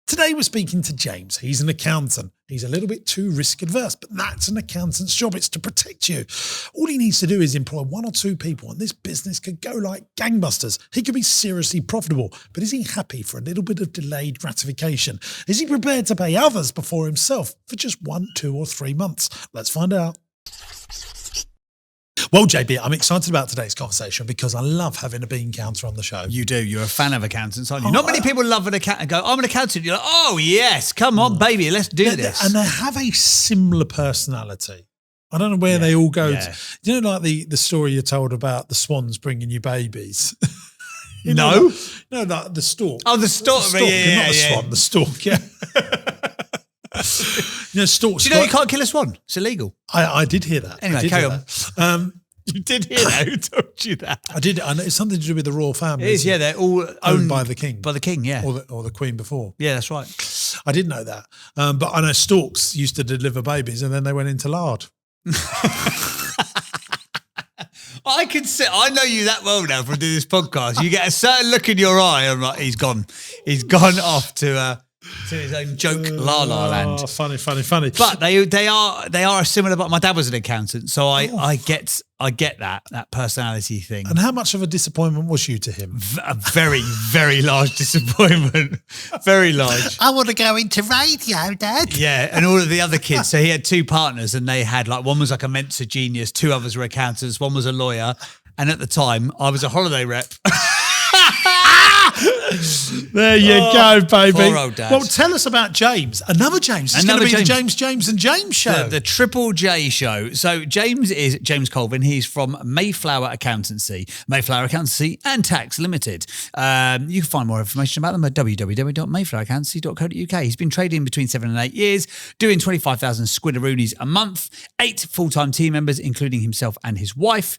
Today we're speaking to James. He's an accountant. He's a little bit too risk adverse, but that's an accountant's job. It's to protect you. All he needs to do is employ 1 or 2 people and this business could go like gangbusters. He could be seriously profitable, but is he happy for a little bit of delayed gratification? Is he prepared to pay others before himself for just 1, 2 or 3 months? Let's find out. Well, JB, I'm excited about today's conversation because I love having a bean counter on the show. You do. You're a fan of accountants, aren't you? Not many people love an accountant and go, I'm an accountant. You're like, oh, yes, come on, baby, let's do this. And they have a similar personality. I don't know where they all go. Yeah. You know, like the story you told about the swans bringing you babies? No, like the stork. Oh, the stork. Not the swan, the stork, yeah. Storks. Do you know you can't kill a swan? It's illegal. I did hear that. Anyway, carry on. You did hear that? Who told you that? I did. I know it's something to do with the royal family. It is, yeah. They're all owned by the king. By the king, yeah. Or the queen before. Yeah, that's right. I didn't know that. But I know storks used to deliver babies and then they went into lard. I know you that well now from doing this podcast. You get a certain look in your eye. I'm like, he's gone. He's gone off to his own joke la la land. Oh, funny. But they are similar. But my dad was an accountant, so I get that personality thing. And how much of a disappointment was you to him? A very, very large disappointment. Very large. I want to go into radio, Dad. Yeah, and all of the other kids. So he had 2 partners, and they had one was like a Mensa genius, 2 others were accountants, 1 was a lawyer, and at the time I was a holiday rep. There you go, baby. Poor old dad. Well, tell us about James. Another James. It's going to be the James and James show. The Triple J show. So James is James Colvin. He's from Mayflower Accountancy and Tax Limited. You can find more information about them at www.mayfloweraccountancy.co.uk. He's been trading between 7 and 8 years, doing 25,000 squiddaroonies a month, 8 full-time team members, including himself and his wife.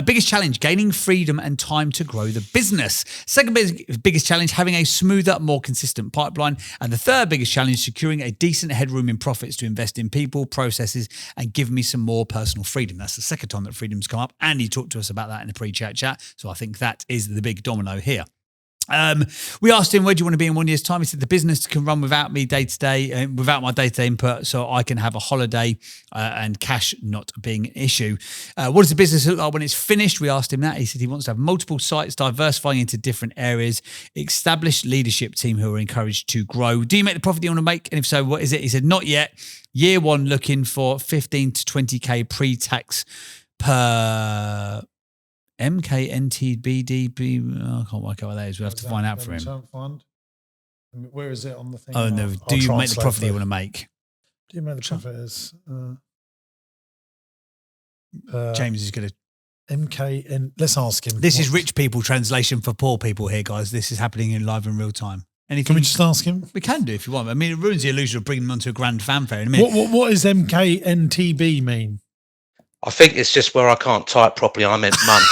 Biggest challenge, gaining freedom and time to grow the business. Second biggest challenge, having a smoother, more consistent pipeline. And the third biggest challenge, securing a decent headroom in profits to invest in people, processes, and give me some more personal freedom. That's the second time that freedom's come up. And he talked to us about that in the pre-chat chat. So I think that is the big domino here. We asked him, where do you want to be in 1 year's time? He said, the business can run without me day to day, without my day-to-day input, so I can have a holiday and cash not being an issue. What does the business look like when it's finished? We asked him that. He said he wants to have multiple sites, diversifying into different areas, established leadership team who are encouraged to grow. Do you make the profit you want to make? And if so, what is it? He said, not yet. Year 1, looking for 15 to 20K pre-tax per MKNTBDB. I can't work out what that is. We'll have to find out for him. Where is it on the thing? Oh, no. Do you make the profit you want to make? Do you make the profit is? James is going to. MKN. Let's ask him. This is rich people translation for poor people here, guys. This is happening in live in real time. Anything? Can we just ask him? We can do if you want. I mean, it ruins the illusion of bringing them onto a grand fanfare in a minute. What does MKNTB mean? I think it's just where I can't type properly. I meant month.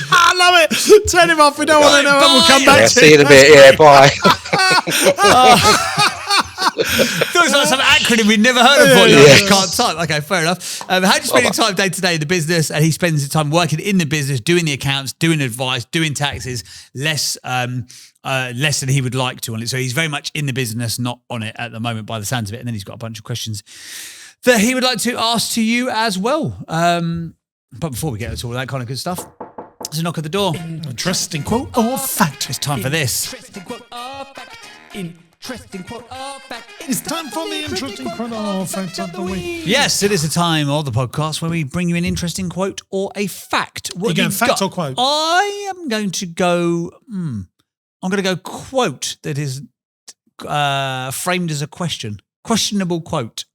I love it. Turn him off. We don't want to know. We'll come back to see you in a bit. Yeah, bye. Feels like some acronym we've never heard of before. You just can't type. Okay, fair enough. How do you spend your time day to day in the business? And he spends his time working in the business, doing the accounts, doing advice, doing taxes, less than he would like to on it. So he's very much in the business, not on it at the moment by the sounds of it. And then he's got a bunch of questions that he would like to ask to you as well. But before we get to all that kind of good stuff, there's a knock at the door. Interesting quote or fact. It's time for this. Interesting quote or fact. Interesting quote or fact. It's time for the interesting quote or fact of the week. Yes, it is a time of the podcast where we bring you an interesting quote or a fact. What you going, fact or quote? I am going to go. I'm going to go quote that is framed as a question. Questionable quote.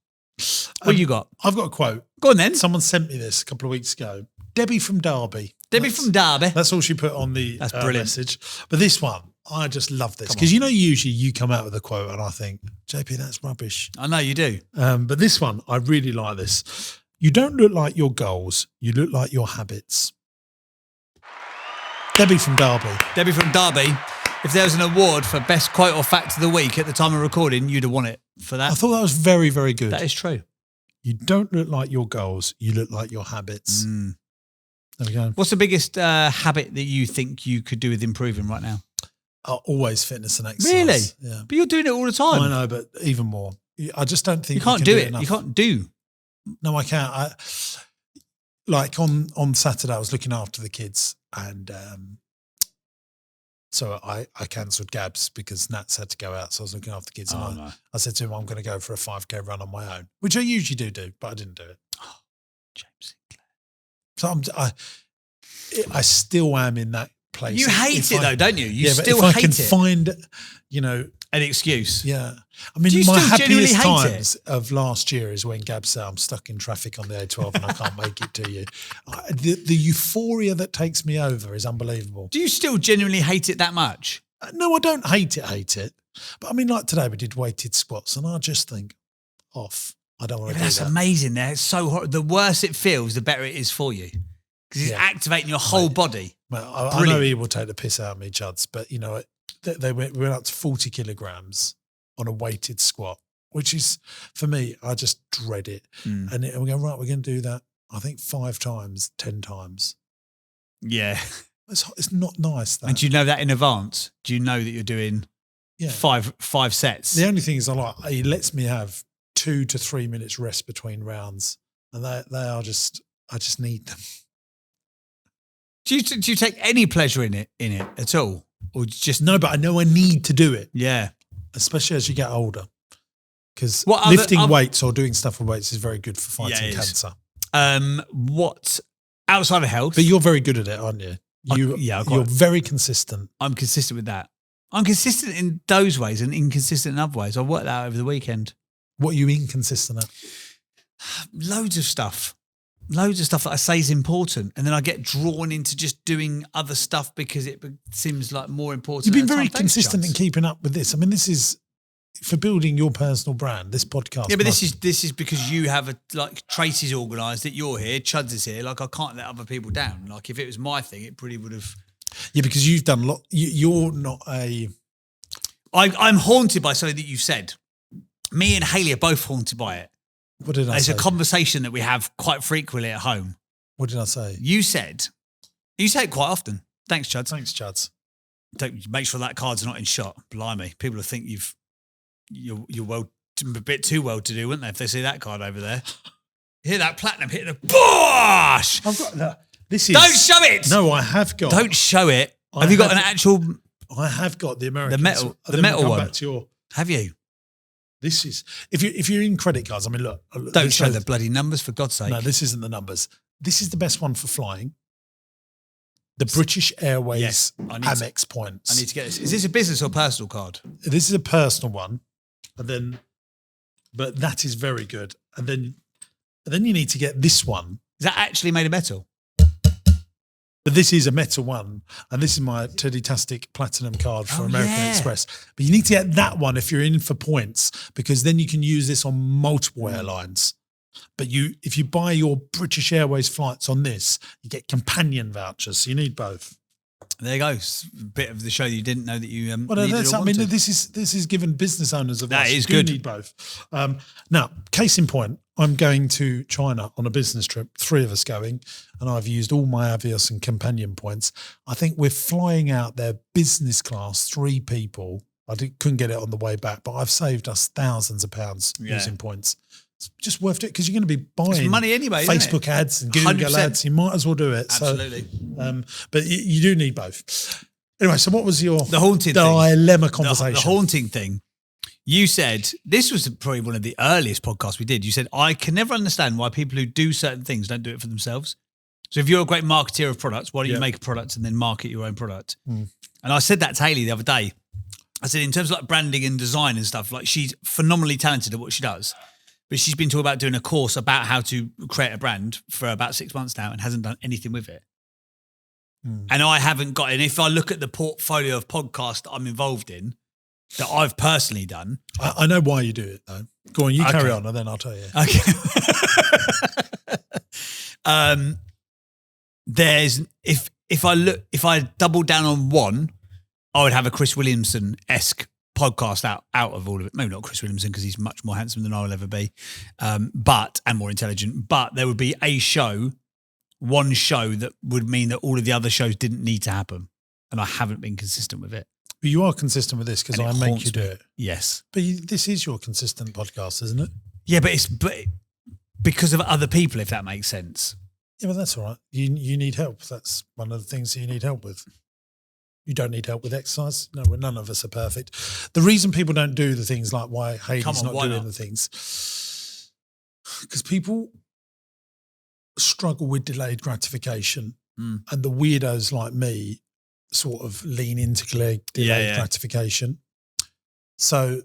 What you got? I've got a quote. Go on then. Someone sent me this a couple of weeks ago. Debbie from Derby. From Derby. That's all she put on the message. But this one, I just love this. Come Because usually you come out with a quote and I think, JP, that's rubbish. I know you do. But this one, I really like this. You don't look like your goals. You look like your habits. Debbie from Derby. Debbie from Derby. If there was an award for best quote or fact of the week at the time of recording, you'd have won it for that. I thought that was very, very good. That is true. You don't look like your goals. You look like your habits. There we go. What's the biggest habit that you think you could do with improving right now? Always fitness and exercise. Really? Yeah. But you're doing it all the time. I know, but even more. I just don't think You can't can do it. enough. You can't do. No, I can't. Like on Saturday, I was looking after the kids, and so I cancelled Gabs because Nats had to go out. So I was looking after the kids, and I said to him, "I'm going to go for a 5K run on my own," which I usually do, but I didn't do it. Oh, James So Sinclair. I still am in that place. You hate it though, don't you? You still but if hate I can find, an excuse. Yeah. I mean, Do you my still genuinely happiest hate times of last year is when Gab said, I'm stuck in traffic on the A12 and I can't make it to you. The euphoria that takes me over is unbelievable. Do you still genuinely hate it that much? No, I don't hate it. But I mean, like today we did weighted squats and I just think, off. I don't want to do That's that. amazing. It's so hot. The worse it feels, the better it is for you. Because it's activating your whole body. Well, I know he will take the piss out of me, Chuds, but you know, we went up to 40 kilograms on a weighted squat, which is, for me, I just dread it. And we go, right, we're going to do that, I think 5 times, 10 times. Yeah. It's not nice, that. And do you know that in advance? Do you know that you're doing five sets? The only thing is he lets me have 2 to 3 minutes rest between rounds. And they are just, I just need them. Do you take any pleasure in it at all? Or just no, but I know I need to do it. Yeah. Especially as you get older. Because lifting weights or doing stuff with weights is very good for fighting cancer. What outside of health? But you're very good at it, aren't you? You're very consistent. I'm consistent with that. I'm consistent in those ways and inconsistent in other ways. I worked that out over the weekend. What are you inconsistent at? Loads of stuff that I say is important, and then I get drawn into just doing other stuff because it seems like more important. You've been very consistent in keeping up with this. I mean, this is for building your personal brand. This podcast, yeah, but this is because you have Tracy's organised it. You're here, Chuds is here. Like I can't let other people down. Like if it was my thing, it probably would have. Yeah, because you've done a lot. You're not a. I'm haunted by something that you've said. Me and Hayley are both haunted by it. What did I say? It's a conversation that we have quite frequently at home. What did I say? You say it quite often. Thanks, Chuds. Thanks, Chuds. Don't make sure that card's not in shot. Blimey, people will think you're a bit too well to do, wouldn't they? If they see that card over there, you hear that platinum hitting a bosh. I've got this. Don't show it. No, I have got. Don't show it. Have you got an actual? I have got the American. The metal one. Back to your. Have you? This is if you're in credit cards. I mean, look. Don't show the bloody numbers for God's sake. No, this isn't the numbers. This is the best one for flying. The British Airways Amex points. I need to get this. Is this a business or personal card? This is a personal one, but that is very good. And then you need to get this one. Is that actually made of metal? But this is a metal one, and this is my Teddy-tastic platinum card for American Express. But you need to get that one if you're in for points, because then you can use this on multiple airlines. But if you buy your British Airways flights on this, you get companion vouchers. So you need both. There you go. It's a bit of the show you didn't know that you well, needed or I mean, this is given business owners of that us. is You good. Need both. Now, case in point, I'm going to China on a business trip. 3 of us going, and I've used all my averse and companion points. I think we're flying out there business class, 3 people. Couldn't get it on the way back, but I've saved us thousands of pounds using points. It's just worth it because you're going to be buying it's money anyway, Facebook ads and Google 100%. ads. You might as well do it. Absolutely. So, but you do need both. Anyway, so what was the haunting dilemma conversation? The haunting thing. You said, this was probably one of the earliest podcasts we did. You said, I can never understand why people who do certain things don't do it for themselves. So if you're a great marketeer of products, why don't you make a product and then market your own product? And I said that to Hayley the other day. I said, in terms of like branding and design and stuff, like she's phenomenally talented at what she does. But she's been talking about doing a course about how to create a brand for about 6 months now and hasn't done anything with it. And I haven't got, and if I look at the portfolio of podcasts that I'm involved in, that I've personally done. I know why you do it though. Go on, you carry on and then I'll tell you. Okay. If I double down on one, I would have a Chris Williamson-esque podcast out of all of it. Maybe not Chris Williamson because he's much more handsome than I will ever be, and more intelligent. But there would be one show that would mean that all of the other shows didn't need to happen, and I haven't been consistent with it. But you are consistent with this because And I it make haunts you do me. it. Yes. But this is your consistent podcast, isn't it? Yeah, but it's because of other people, if that makes sense. Yeah, but that's all right. You need help. That's one of the things that you need help with. You don't need help with exercise. No, none of us are perfect. The reason people don't do the things like why Hayley's not doing the things, because people struggle with delayed gratification, and the weirdos like me sort of lean into delayed gratification. So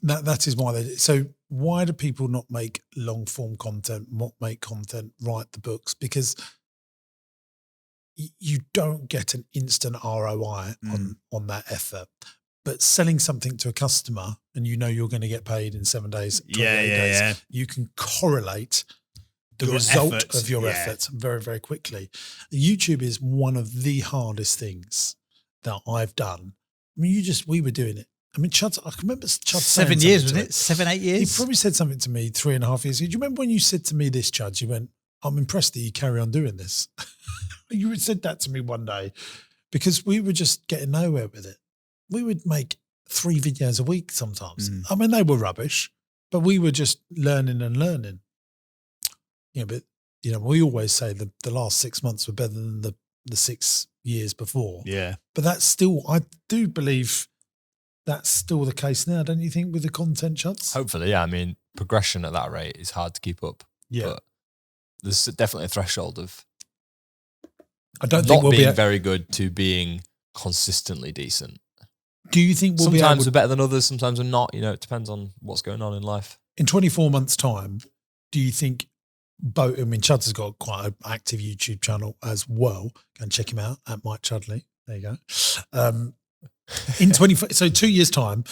that is why they. So why do people not make long form content? Not make content? Write the books? Because you don't get an instant ROI on that effort. But selling something to a customer and you're going to get paid in 7 days, 28 days, you can correlate the result of your efforts very, very quickly. YouTube is one of the hardest things that I've done. I mean, we were doing it. I mean, Chud, I can remember Chud 7 years, wasn't it? 7, 8 years? He probably said something to me 3.5 years ago. Do you remember when you said to me this, Chud? You went, I'm impressed that you carry on doing this. You said that to me one day because we were just getting nowhere with it. We would make 3 videos a week sometimes. I mean, they were rubbish, but we were just learning and learning. But we always say the last 6 months were better than the 6 years before. Yeah. But that's still, I do believe that's still the case now, don't you think, with the content, Chuds? Hopefully, yeah. I mean, progression at that rate is hard to keep up. Yeah. But there's definitely a threshold of I don't not think we'll being be very good to being consistently decent. Do you think we'll sometimes be we're better than others, sometimes we're not. It depends on what's going on in life. In 24 months' time, do you think Chuds has got quite an active YouTube channel as well. Go and check him out at Mike Chudley. There you go. In 2 years' time,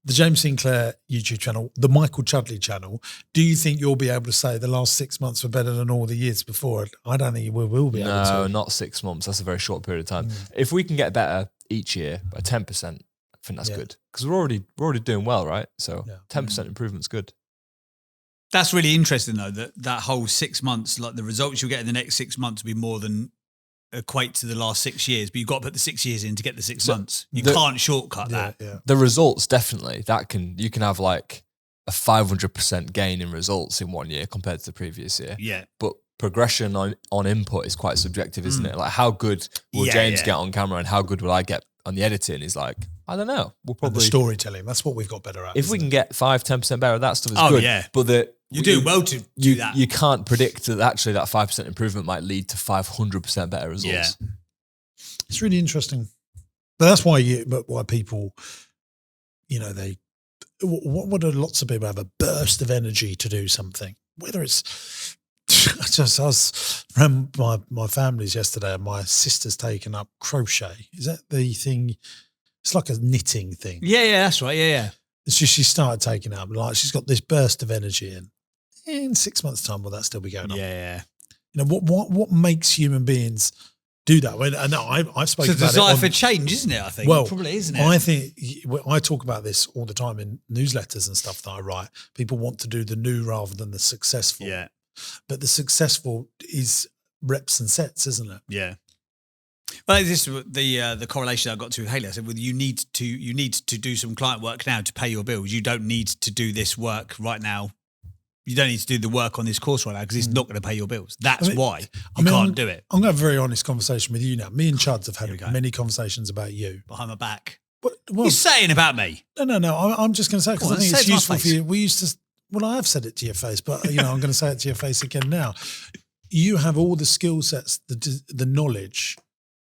the James Sinclair YouTube channel, the Michael Chudley channel, do you think you'll be able to say the last 6 months were better than all the years before? I don't think we will be able to. No, not 6 months. That's a very short period of time. If we can get better each year by 10%, I think that's good. Because we're already doing well, right? So 10% improvement's good. That's really interesting though, that whole 6 months, like the results you'll get in the next 6 months will be more than equate to the last 6 years, but you've got to put the 6 years in to get the 6 months. You can't shortcut that. Yeah. The results, definitely, you can have like a 500% gain in results in 1 year compared to the previous year. Yeah. But progression on input is quite subjective, isn't it? Like how good will James get on camera and how good will I get on the editing is like, I don't know. We'll probably... And the storytelling, that's what we've got better at. If we can get 5-10% better, that stuff is good. Yeah. But you do well to do that. You can't predict that actually that 5% improvement might lead to 500% better results. Yeah. It's really interesting. But that's why people, what do lots of people have a burst of energy to do something? Whether it's I was around my family's yesterday and my sister's taken up crochet. Is that the thing? It's like a knitting thing. Yeah, that's right. Yeah. It's just she started taking it up. Like she's got this burst of energy in 6 months' time, will that still be going on? Yeah. What makes human beings do that? I know I've spoken about it. It's a desire for change, isn't it? I think. Well, probably isn't it? I think I talk about this all the time in newsletters and stuff that I write. People want to do the new rather than the successful. Yeah. But the successful is reps and sets, isn't it? Yeah. Well, this is the correlation I got to with Haley. I said, well, you need to do some client work now to pay your bills. You don't need to do this work right now. You don't need to do the work on this course right now because it's not going to pay your bills. That's why you can't do it. I'm going to have a very honest conversation with you now. Me and Chuds have had many conversations about you. Behind my back. Well, you're saying about me. No. I'm just going to say because I think it's useful for you. We used to. Well, I have said it to your face, but I'm going to say it to your face again now. You have all the skill sets, the knowledge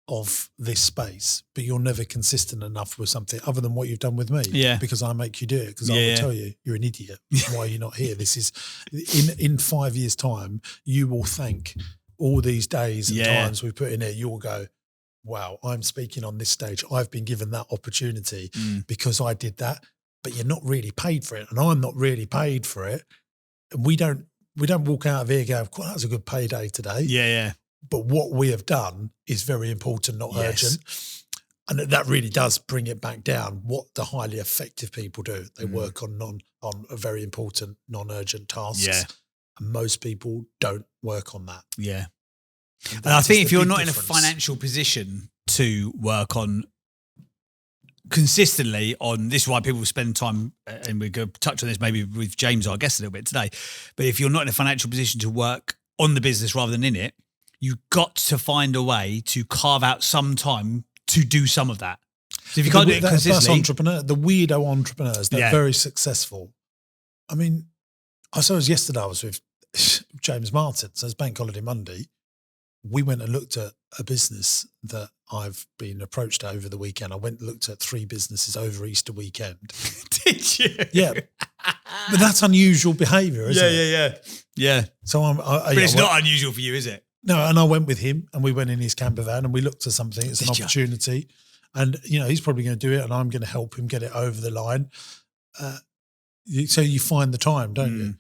of this space, but you're never consistent enough with something other than what you've done with me. Yeah. Because I make you do it. Because I will tell you, you're an idiot. Why are you not here? This is in 5 years' time, you will thank all these days and times we put in it. You will go, wow, I'm speaking on this stage. I've been given that opportunity because I did that. But you're not really paid for it, and I'm not really paid for it. And we don't walk out of here going, "Well, that was a good payday today." Yeah. But what we have done is very important, not urgent, and that really does bring it back down. What the highly effective people do, they work on a very important, non-urgent tasks. Yeah, and most people don't work on that. Yeah, and I think if you're not in a financial position to work on consistently on this is why people spend time, and we're going to touch on this maybe with James, our guest, a little bit today. But if you're not in a financial position to work on the business rather than in it, you've got to find a way to carve out some time to do some of that. So if you can't do it consistently, the weirdo entrepreneurs, they're very successful. I mean, I suppose yesterday I was with James Martin, so it's Bank Holiday Monday. We went and looked at a business that I've been approached over the weekend. I went and looked at 3 businesses over Easter weekend. Did you? Yeah. But that's unusual behaviour, isn't it? Yeah. So but it's not unusual for you, is it? No, and I went with him and we went in his camper van and we looked at something. It's an opportunity. And, he's probably going to do it and I'm going to help him get it over the line. So you find the time, don't you?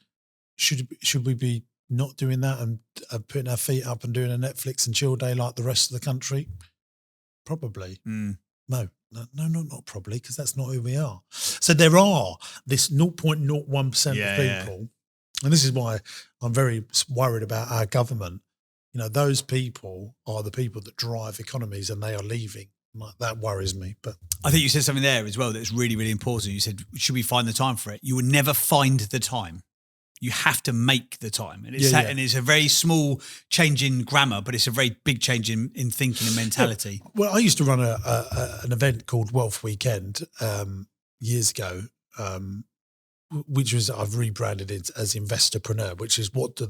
Should we be not doing that and putting our feet up and doing a Netflix and chill day like the rest of the country? Probably. No, not probably, because that's not who we are. So there are this 0.01% of people, and this is why I'm very worried about our government. Those people are the people that drive economies and they are leaving. That worries me. But I think you said something there as well that's really, really important. You said, should we find the time for it? You will never find the time. You have to make the time. And it's a very small change in grammar, but it's a very big change in thinking and mentality. Yeah. Well, I used to run an event called Wealth Weekend years ago, which was I've rebranded it as Investorpreneur, which is what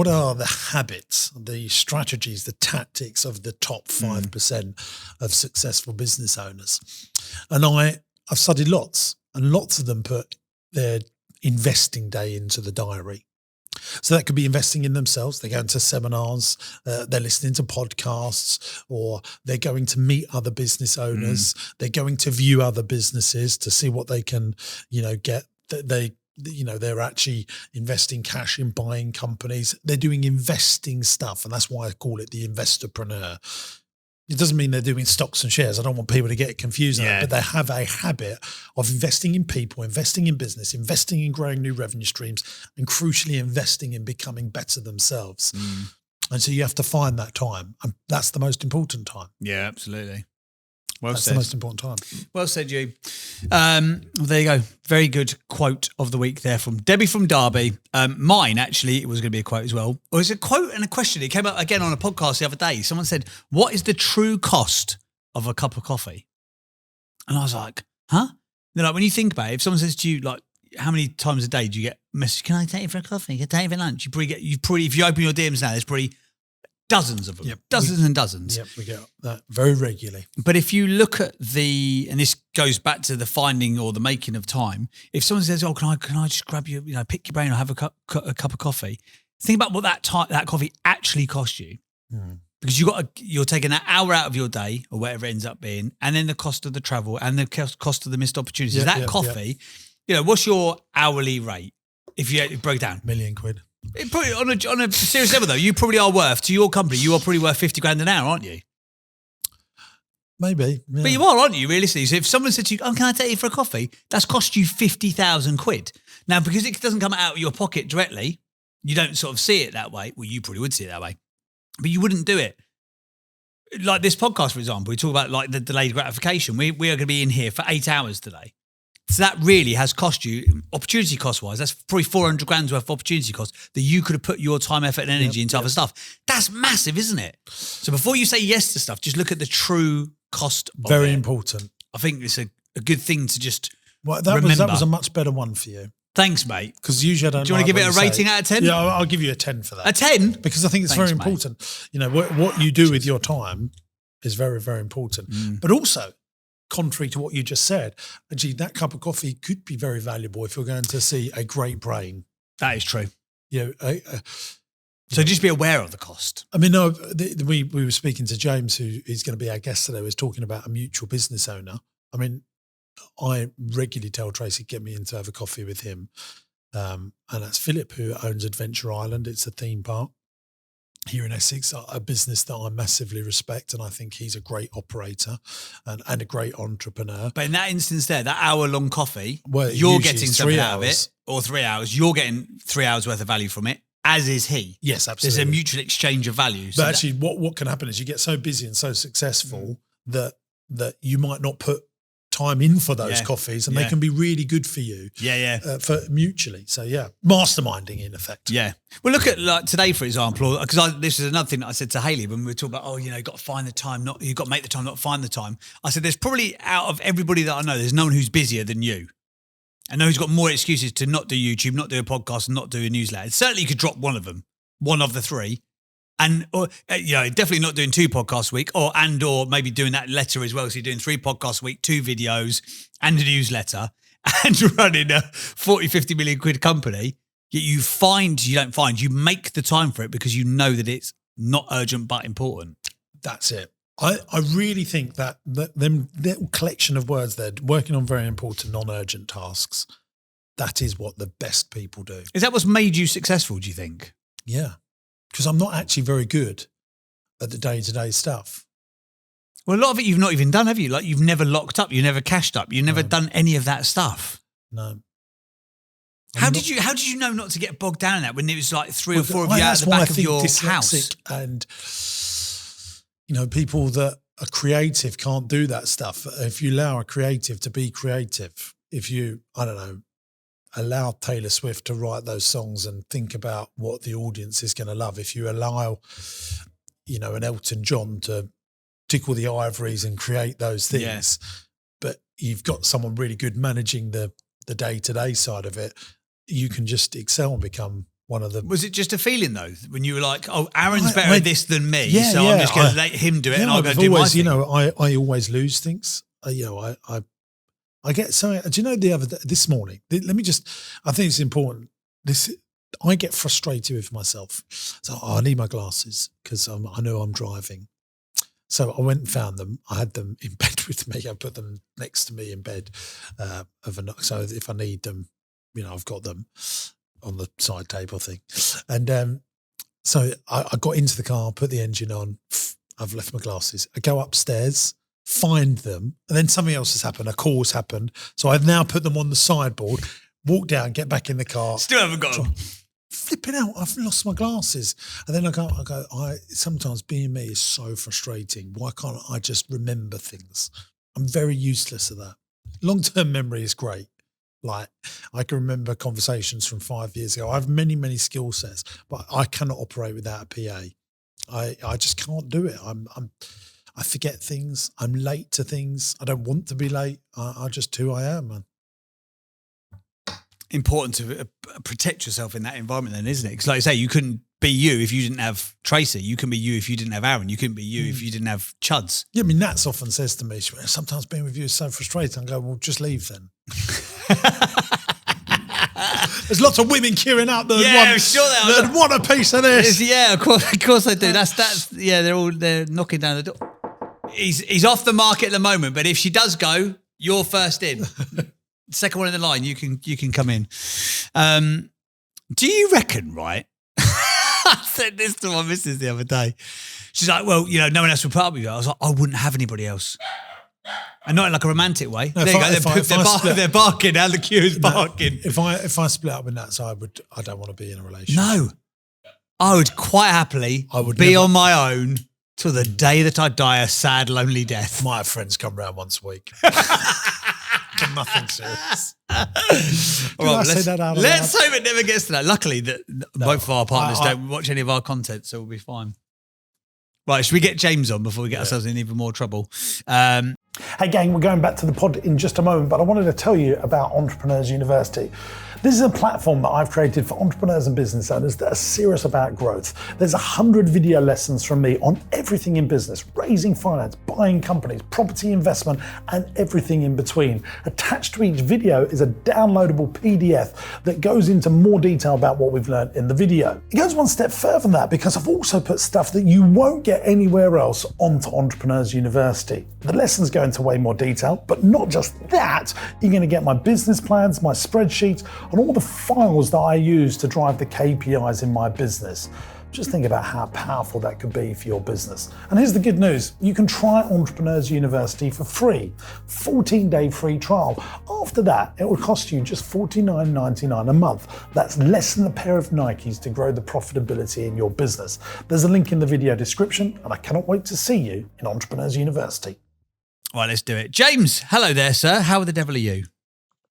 are the habits, the strategies, the tactics of the top 5% of successful business owners. And I've studied lots, and lots of them put their investing day into the diary. So that could be investing in themselves. They're going to seminars, they're listening to podcasts, or they're going to meet other business owners. They're going to view other businesses to see what they can, get. They're actually investing cash in buying companies. They're doing investing stuff. And that's why I call it the investorpreneur. It doesn't mean they're doing stocks and shares. I don't want people to get confused on that, but they have a habit of investing in people, investing in business, investing in growing new revenue streams, and crucially investing in becoming better themselves. And so you have to find that time. And that's the most important time. Yeah, absolutely. Well That's said. the most important time. Well said, you. There you go. Very good quote of the week there from Debbie from Derby. Mine, actually, it was going to be a quote as well. Or it's a quote and a question. It came up again on a podcast the other day. Someone said, what is the true cost of a cup of coffee? And I was like, huh? They're like, when you think about it, if someone says to you, like, how many times a day do you get a message, can I take you for a coffee? Can I take you for lunch? If you open your DMs now, there's probably dozens of them, dozens and dozens. Yep, we get that very regularly. But if you look at and this goes back to the finding or the making of time, if someone says, oh, can I just grab you, pick your brain or have a cup of coffee, think about what that coffee actually cost you. Because you're taking that hour out of your day or whatever it ends up being, and then the cost of the travel and the cost of the missed opportunities. Coffee, what's your hourly rate if you broke down? £1 million. It probably, on a serious level though, you probably are worth, to your company, you are probably worth 50 grand an hour, aren't you? Maybe. Yeah. But you are, aren't you, realistically? So if someone said to you, oh, can I take you for a coffee? That's cost you 50,000 quid. Now, because it doesn't come out of your pocket directly, you don't sort of see it that way. Well, you probably would see it that way, but you wouldn't do it. Like this podcast, for example, we talk about like the delayed gratification. We are going to be in here for 8 hours today. So that really has cost you, opportunity cost-wise, that's probably 400 grand's worth of opportunity cost that you could have put your time, effort and energy into other stuff. That's massive, isn't it? So before you say yes to stuff, just look at the true cost of Very it. important. I think it's a good thing to just that was a much better one for you. Thanks, mate. Because usually I don't. Do you want to give it a rating out of 10? Yeah, I'll give you a 10 for that. A 10? Because I think it's very important. What you do with your time is very, very important. But also, contrary to what you just said, actually, that cup of coffee could be very valuable if you're going to see a great brain. That is true. So just be aware of the cost. I mean, no, we were speaking to James, who is going to be our guest today, was talking about a mutual business owner. I mean, I regularly tell Tracy, get me in to have a coffee with him. And that's Philip, who owns Adventure Island. It's a theme park here in Essex, a business that I massively respect, and I think he's a great operator and a great entrepreneur. But in that instance there, that hour-long coffee, well, you're getting something out of it, or 3 hours, you're getting 3 hours worth of value from it, as is he. Yes, absolutely. There's a mutual exchange of value. But actually, what can happen is you get so busy and so successful that that you might not put time in for those Yeah. coffees, and Yeah. they can be really good for you. For mutually. So masterminding in effect. Yeah. Well, look at like today, for example, because this is another thing that I said to Hayley when we were talking about, you've got to find the time, you've got to make the time, not find the time. I said, there's probably out of everybody that I know, there's no one who's busier than you. I know who's got more excuses to not do YouTube, not do a podcast, and not do a newsletter. Certainly you could drop one of them, one of the three. And definitely not doing 2 podcasts a week, or maybe doing that letter as well. So you're doing 3 podcasts a week, 2 videos, and a newsletter, and running a 40, 50 million quid company. Yet you make the time for it because you know that it's not urgent but important. That's it. I really think that them little collection of words there, working on very important, non-urgent tasks, that is what the best people do. Is that what's made you successful, do you think? Yeah. Because I'm not actually very good at the day-to-day stuff. Well, a lot of it you've not even done, have you? Like, you've never locked up, you've never cashed up, you've never done any of that stuff. No. How did you know not to get bogged down in that when it was like 3 or 4 of you out the back of your house? And, people that are creative can't do that stuff. If you allow a creative to be creative, if you, allow Taylor Swift to write those songs and think about what the audience is going to love, if you allow, an Elton John to tickle the ivories and create those things, but you've got someone really good managing the day-to-day side of it, you can just excel and become one of the... Was it just a feeling, though, when you were like, Aaron's better at this than me, I'm just going to let him do it and I'll go do my thing? I always lose things. I get so. Do you know this morning? I think it's important. I get frustrated with myself. So I need my glasses because I know I'm driving. So I went and found them. I had them in bed with me. I put them next to me in bed so if I need them, I've got them on the side table thing. And so I got into the car, put the engine on. I've left my glasses. I go upstairs, find them, and then something else has happened. A call's happened. So I've now put them on the sideboard, walk down, get back in the car. Still haven't got them. Flipping out, I've lost my glasses. And then I go, sometimes being me is so frustrating. Why can't I just remember things? I'm very useless at that. Long-term memory is great. Like, I can remember conversations from 5 years ago. I have many, many skill sets, but I cannot operate without a PA. I just can't do it. I forget things. I'm late to things. I don't want to be late. I just who I am, man. Important to protect yourself in that environment then, isn't it? Because like I say, you couldn't be you if you didn't have Tracy. You can be you if you didn't have Aaron. You couldn't be you if you didn't have Chuds. Yeah, Nats often says to me, sometimes being with you is so frustrating. I go, well, just leave then. There's lots of women queuing up that want a piece of this. Yeah, of course they do. That's they're knocking down the door. He's off the market at the moment, but if she does go, you're first in. Second one in the line, you can come in. Do you reckon, right? I said this to my missus the other day. She's like, well, no one else would put up with you. I was like, I wouldn't have anybody else. And not in like a romantic way. No, there you go. They're barking. Now the queue is barking. If I split up with Nats, I don't want to be in a relationship. No. I would quite happily be on my own till the day that I die a sad, lonely death. My friends come round once a week. Nothing serious. Let's hope it never gets to that. Luckily, both of our partners don't watch any of our content, so we'll be fine. Right, should we get James on before we get ourselves in even more trouble? Hey gang, we're going back to the pod in just a moment, but I wanted to tell you about Entrepreneurs University. This is a platform that I've created for entrepreneurs and business owners that are serious about growth. There's 100 video lessons from me on everything in business, raising finance, buying companies, property investment, and everything in between. Attached to each video is a downloadable PDF that goes into more detail about what we've learned in the video. It goes one step further than that because I've also put stuff that you won't get anywhere else onto Entrepreneurs University. The lessons go into way more detail, but not just that. You're going to get my business plans, my spreadsheets, and all the files that I use to drive the KPIs in my business. Just think about how powerful that could be for your business. And here's the good news. You can try Entrepreneurs University for free. 14-day free trial. After that, it will cost you just $49.99 a month. That's less than a pair of Nikes to grow the profitability in your business. There's a link in the video description, and I cannot wait to see you in Entrepreneurs University. Right, let's do it. James, hello there, sir. How the devil are you?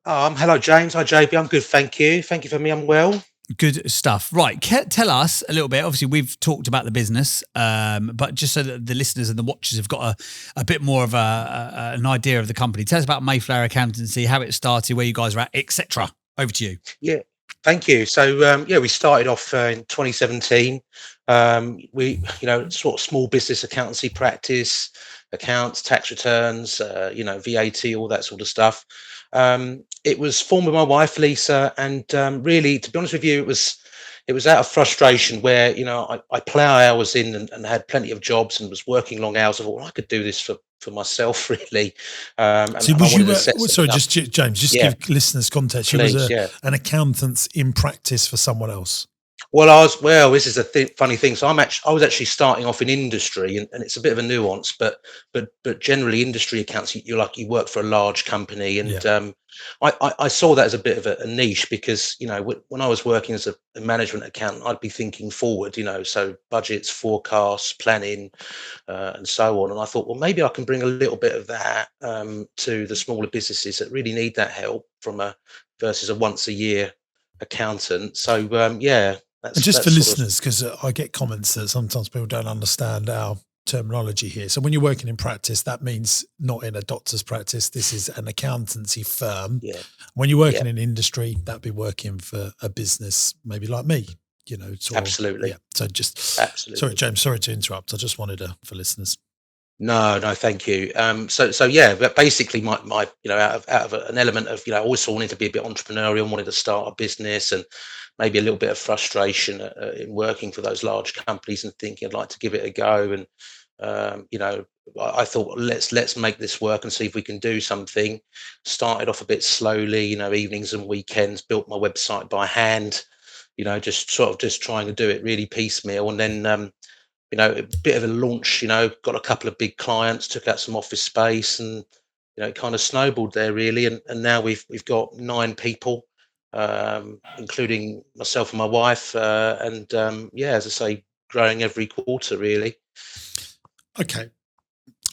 Hello, James. Hi, JB. I'm good, thank you. Thank you for me. I'm well. Good stuff. Right, tell us a little bit. Obviously, we've talked about the business, but just so that the listeners and the watchers have got a bit more of an idea of the company. Tell us about Mayflower Accountancy, how it started, where you guys are at, etc. Over to you. Yeah, thank you. So, we started off in 2017. Sort of small business accountancy practice, accounts, tax returns, VAT, all that sort of stuff. It was formed with my wife, Lisa, and really, to be honest with you, it was out of frustration where, I plough hours in and had plenty of jobs and was working long hours. I thought, well, I could do this for myself, really. So James, just give listeners context. Please, you was an accountant in practice for someone else. Well, this is a funny thing. So I was actually starting off in industry, and it's a bit of a nuance, but generally industry accounts, you work for a large company, and I saw that as a bit of a niche because when I was working as a management accountant, I'd be thinking forward, so budgets, forecasts, planning, and so on. And I thought, well, maybe I can bring a little bit of that to the smaller businesses that really need that help versus a once a year accountant. So and just for listeners, because I get comments that sometimes people don't understand our terminology here. So when you're working in practice, that means not in a doctor's practice. This is an accountancy firm. Yeah. When you're working in industry, that'd be working for a business, maybe like me. Absolutely. Yeah. So absolutely. Sorry, James. Sorry to interrupt. I just wanted for listeners. No, thank you. But basically, my out of an element of I always wanted to be a bit entrepreneurial, wanted to start a business, and maybe a little bit of frustration in working for those large companies and thinking I'd like to give it a go. And I thought let's make this work and see if we can do something. Started off a bit slowly, evenings and weekends. Built my website by hand, just trying to do it really piecemeal, and then. A bit of a launch, got a couple of big clients, took out some office space, and it kind of snowballed there really. And now we've got 9 people, including myself and my wife, and as I say, growing every quarter really. Okay,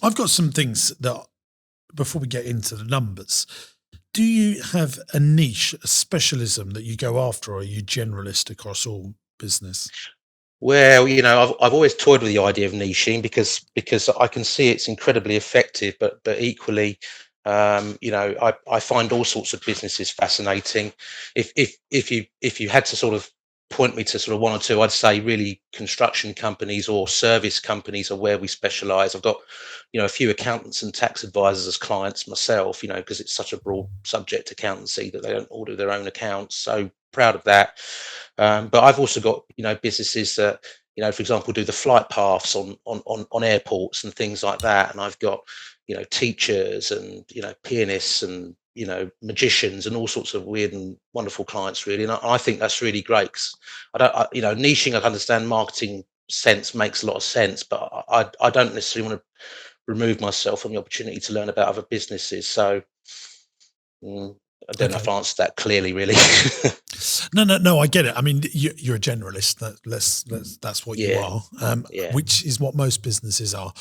I've got some things that before we get into the numbers. Do you have a niche, a specialism that you go after, or are you generalist across all business? Well, I've always toyed with the idea of niching because I can see it's incredibly effective, but equally, I find all sorts of businesses fascinating. If you had to sort of point me to sort of one or two, I'd say really construction companies or service companies are where we specialize. I've got, a few accountants and tax advisors as clients myself, because it's such a broad subject, accountancy, that they don't all do their own accounts. So proud of that. But I've also got, businesses that, for example, do the flight paths on airports and things like that. And I've got, teachers and, pianists and, magicians and all sorts of weird and wonderful clients really. And I think that's really great. 'Cause niching, I understand marketing sense makes a lot of sense, but I don't necessarily want to remove myself from the opportunity to learn about other businesses. So I don't know if I answered that clearly, really. No, I get it. I mean, you're a generalist. That's what you are, which is what most businesses are.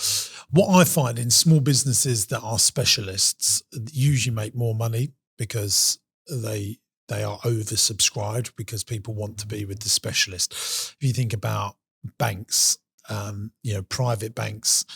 What I find in small businesses that are specialists usually make more money because they are oversubscribed because people want to be with the specialist. If you think about banks, private banks,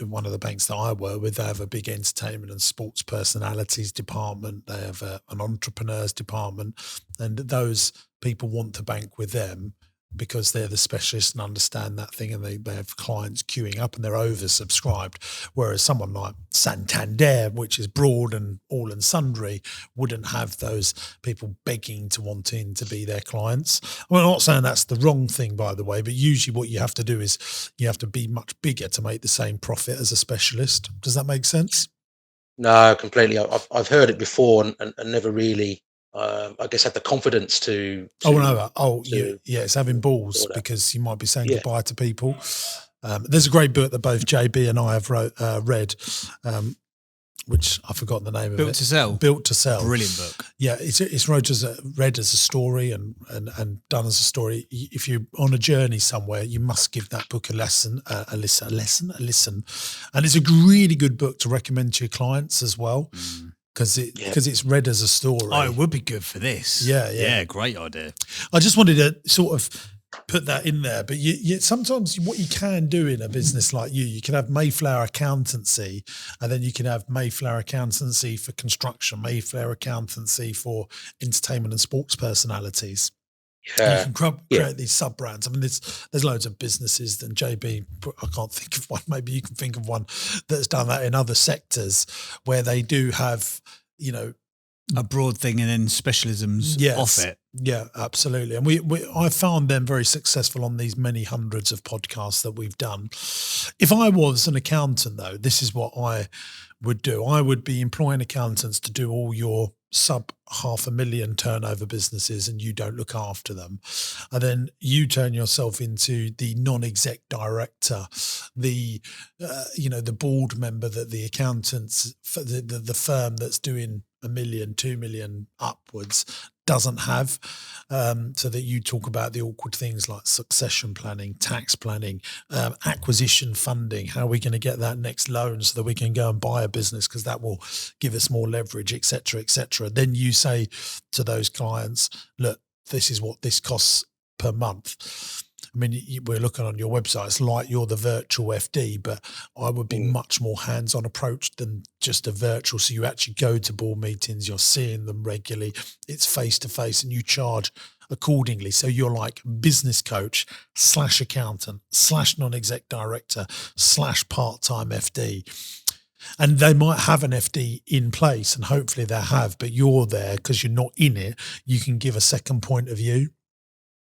one of the banks that I work with, they have a big entertainment and sports personalities department. They have an entrepreneurs department, and those people want to bank with them because they're the specialists and understand that thing, and they have clients queuing up and they're oversubscribed. Whereas someone like Santander, which is broad and all and sundry, wouldn't have those people begging to wanting to be their clients. Well, I'm not saying that's the wrong thing, by the way, but usually what you have to do is you have to be much bigger to make the same profit as a specialist. Does that make sense? No, completely. I've heard it before and never really, I guess, had the confidence to it's having balls, because you might be saying goodbye to people. There's a great book that both JB and I have read, which I've forgotten the name of it. Built to Sell. Built to Sell. Brilliant book. Yeah, it's read as a story and done as a story. If you're on a journey somewhere, you must give that book a listen. And it's a really good book to recommend to your clients as well, because it's read as a story. Oh, it would be good for this. Yeah. Great idea. I just wanted to sort of put that in there, but you sometimes what you can do in a business like you can have Mayflower Accountancy, and then you can have Mayflower Accountancy for construction, Mayflower Accountancy for entertainment and sports personalities. Yeah. You can create these sub brands. I mean, there's loads of businesses. And JB, I can't think of one. Maybe you can think of one that's done that in other sectors where they do have, a broad thing and then specialisms off it. Yeah, absolutely. And I found them very successful on these many hundreds of podcasts that we've done. If I was an accountant, though, this is what I would do. I would be employing accountants to do all your sub $500,000 turnover businesses, and you don't look after them. And then you turn yourself into the non-exec director, the board member that the accountants, the firm that's doing $1 million, $2 million upwards doesn't have, so that you talk about the awkward things like succession planning, tax planning, acquisition funding. How are we going to get that next loan so that we can go and buy a business, because that will give us more leverage, et cetera, et cetera. Then you say to those clients, look, this is what this costs per month. I mean, we're looking on your website, it's like you're the virtual FD, but I would be much more hands-on approach than just a virtual. So you actually go to board meetings, you're seeing them regularly, it's face-to-face, and you charge accordingly. So you're like business coach / accountant / non-exec director / part-time FD. And they might have an FD in place, and hopefully they have, but you're there because you're not in it. You can give a second point of view.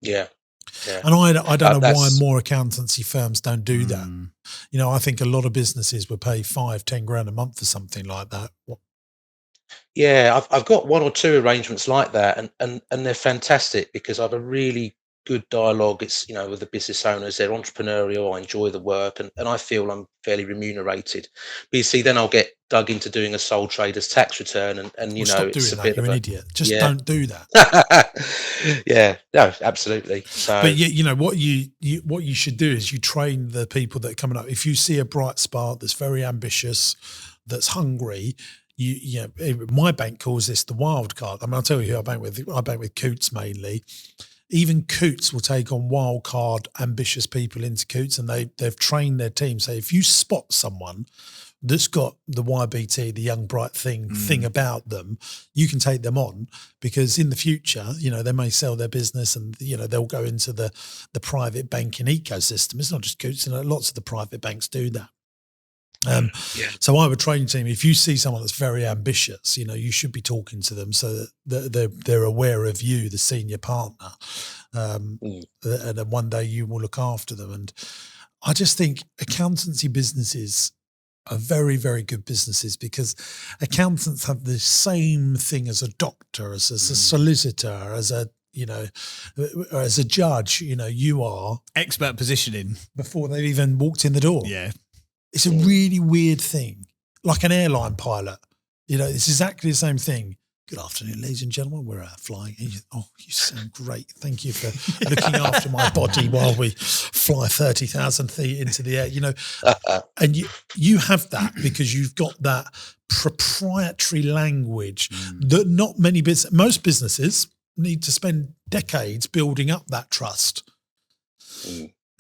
Yeah. Yeah. And I don't know why more accountancy firms don't do that. I think a lot of businesses would pay $5-10 a month for something like that. Yeah, I've got one or two arrangements like that, and they're fantastic because I have a really good dialogue. It's with the business owners, they're entrepreneurial. I enjoy the work, and I feel I'm fairly remunerated. But you see, then I'll get dug into doing a sole trader's tax return, and stop it's doing a that. bit You're of an a idiot. Just don't do that. Yeah, no, absolutely. So, but what you should do is you train the people that are coming up. If you see a bright spark that's very ambitious, that's hungry. My bank calls this the wild card. I mean, I'll tell you who I bank with. I bank with Coots mainly. Even Coots will take on wild card, ambitious people into Coots, and they've trained their team. So if you spot someone that's got the YBT, the young bright thing about them, you can take them on, because in the future, they may sell their business and they'll go into the private banking ecosystem. It's not just Coots, lots of the private banks do that. So I would train your team. If you see someone that's very ambitious, you should be talking to them so that they're aware of you, the senior partner, and then one day you will look after them. And I just think accountancy businesses are very, very good businesses, because accountants have the same thing as a doctor, as a solicitor, as a judge. You are expert positioning before they've even walked in the door. Yeah. It's a really weird thing, like an airline pilot. It's exactly the same thing. Good afternoon, ladies and gentlemen. We're flying. You sound great. Thank you for looking after my body while we fly 30,000 feet into the air. And you have that because you've got that proprietary language that not many most businesses need to spend decades building up that trust.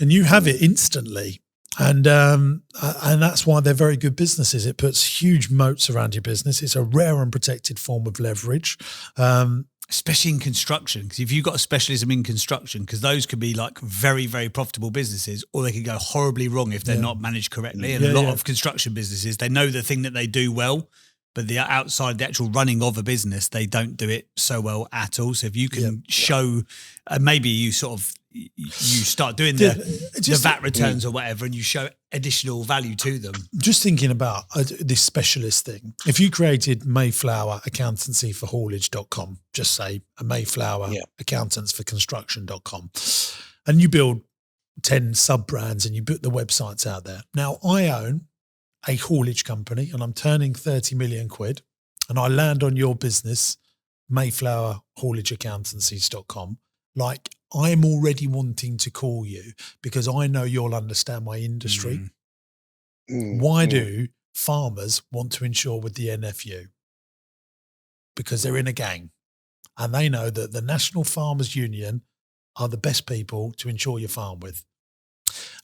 And you have it instantly. And that's why they're very good businesses. It puts huge moats around your business. It's a rare and protected form of leverage. Especially in construction, because if you've got a specialism in construction, because those could be like very, very profitable businesses, or they could go horribly wrong if they're not managed correctly. And a lot of construction businesses, they know the thing that they do well, but the actual running of a business, they don't do it so well at all. So if you can show, maybe you sort of, you start doing the VAT returns or whatever, and you show additional value to them. Just thinking about this specialist thing. If you created Mayflower Accountancy for haulage.com, just say a Mayflower Accountants for construction.com, and you build 10 sub-brands and you put the websites out there. Now, I own a haulage company and I'm turning 30 million quid, and I land on your business mayflowerhaulageaccountancies.com, like I'm already wanting to call you because I know you'll understand my industry. Why do farmers want to insure with the NFU? Because they're in a gang and they know that the National Farmers Union are the best people to insure your farm with.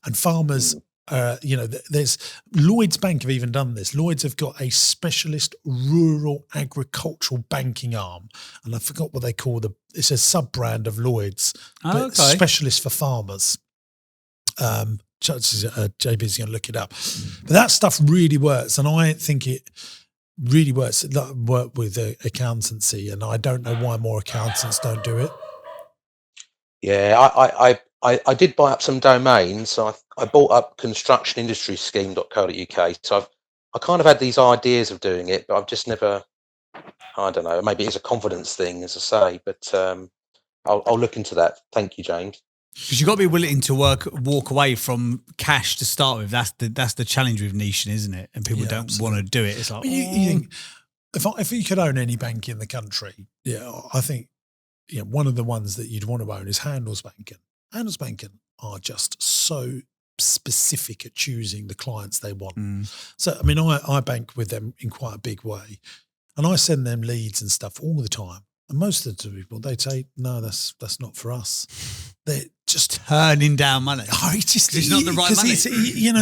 And farmers, there's Lloyds Bank have even done this. Lloyds have got a specialist rural agricultural banking arm. And I forgot what they call it's a sub-brand of Lloyds, but specialist for farmers. JB's going to look it up. But that stuff really works. And I think it really works. Work with accountancy. And I don't know why more accountants don't do it. Yeah, I did buy up some domains. So I bought up constructionindustryscheme.co.uk. So I kind of had these ideas of doing it, but I've just never, I don't know, maybe it's a confidence thing, as I say, but I'll look into that. Thank you, James. Because you've got to be willing to walk away from cash to start with. That's the challenge with niching, isn't it? And people don't want to do it. It's like, you think, if you could own any bank in the country, I think one of the ones that you'd want to own is Handelsbanken. Handelsbanken are just so specific at choosing the clients they want. So, I mean, I bank with them in quite a big way, and I send them leads and stuff all the time. And most of the people, they say, no, that's not for us. They're just turning down money. Oh, it's not the right money.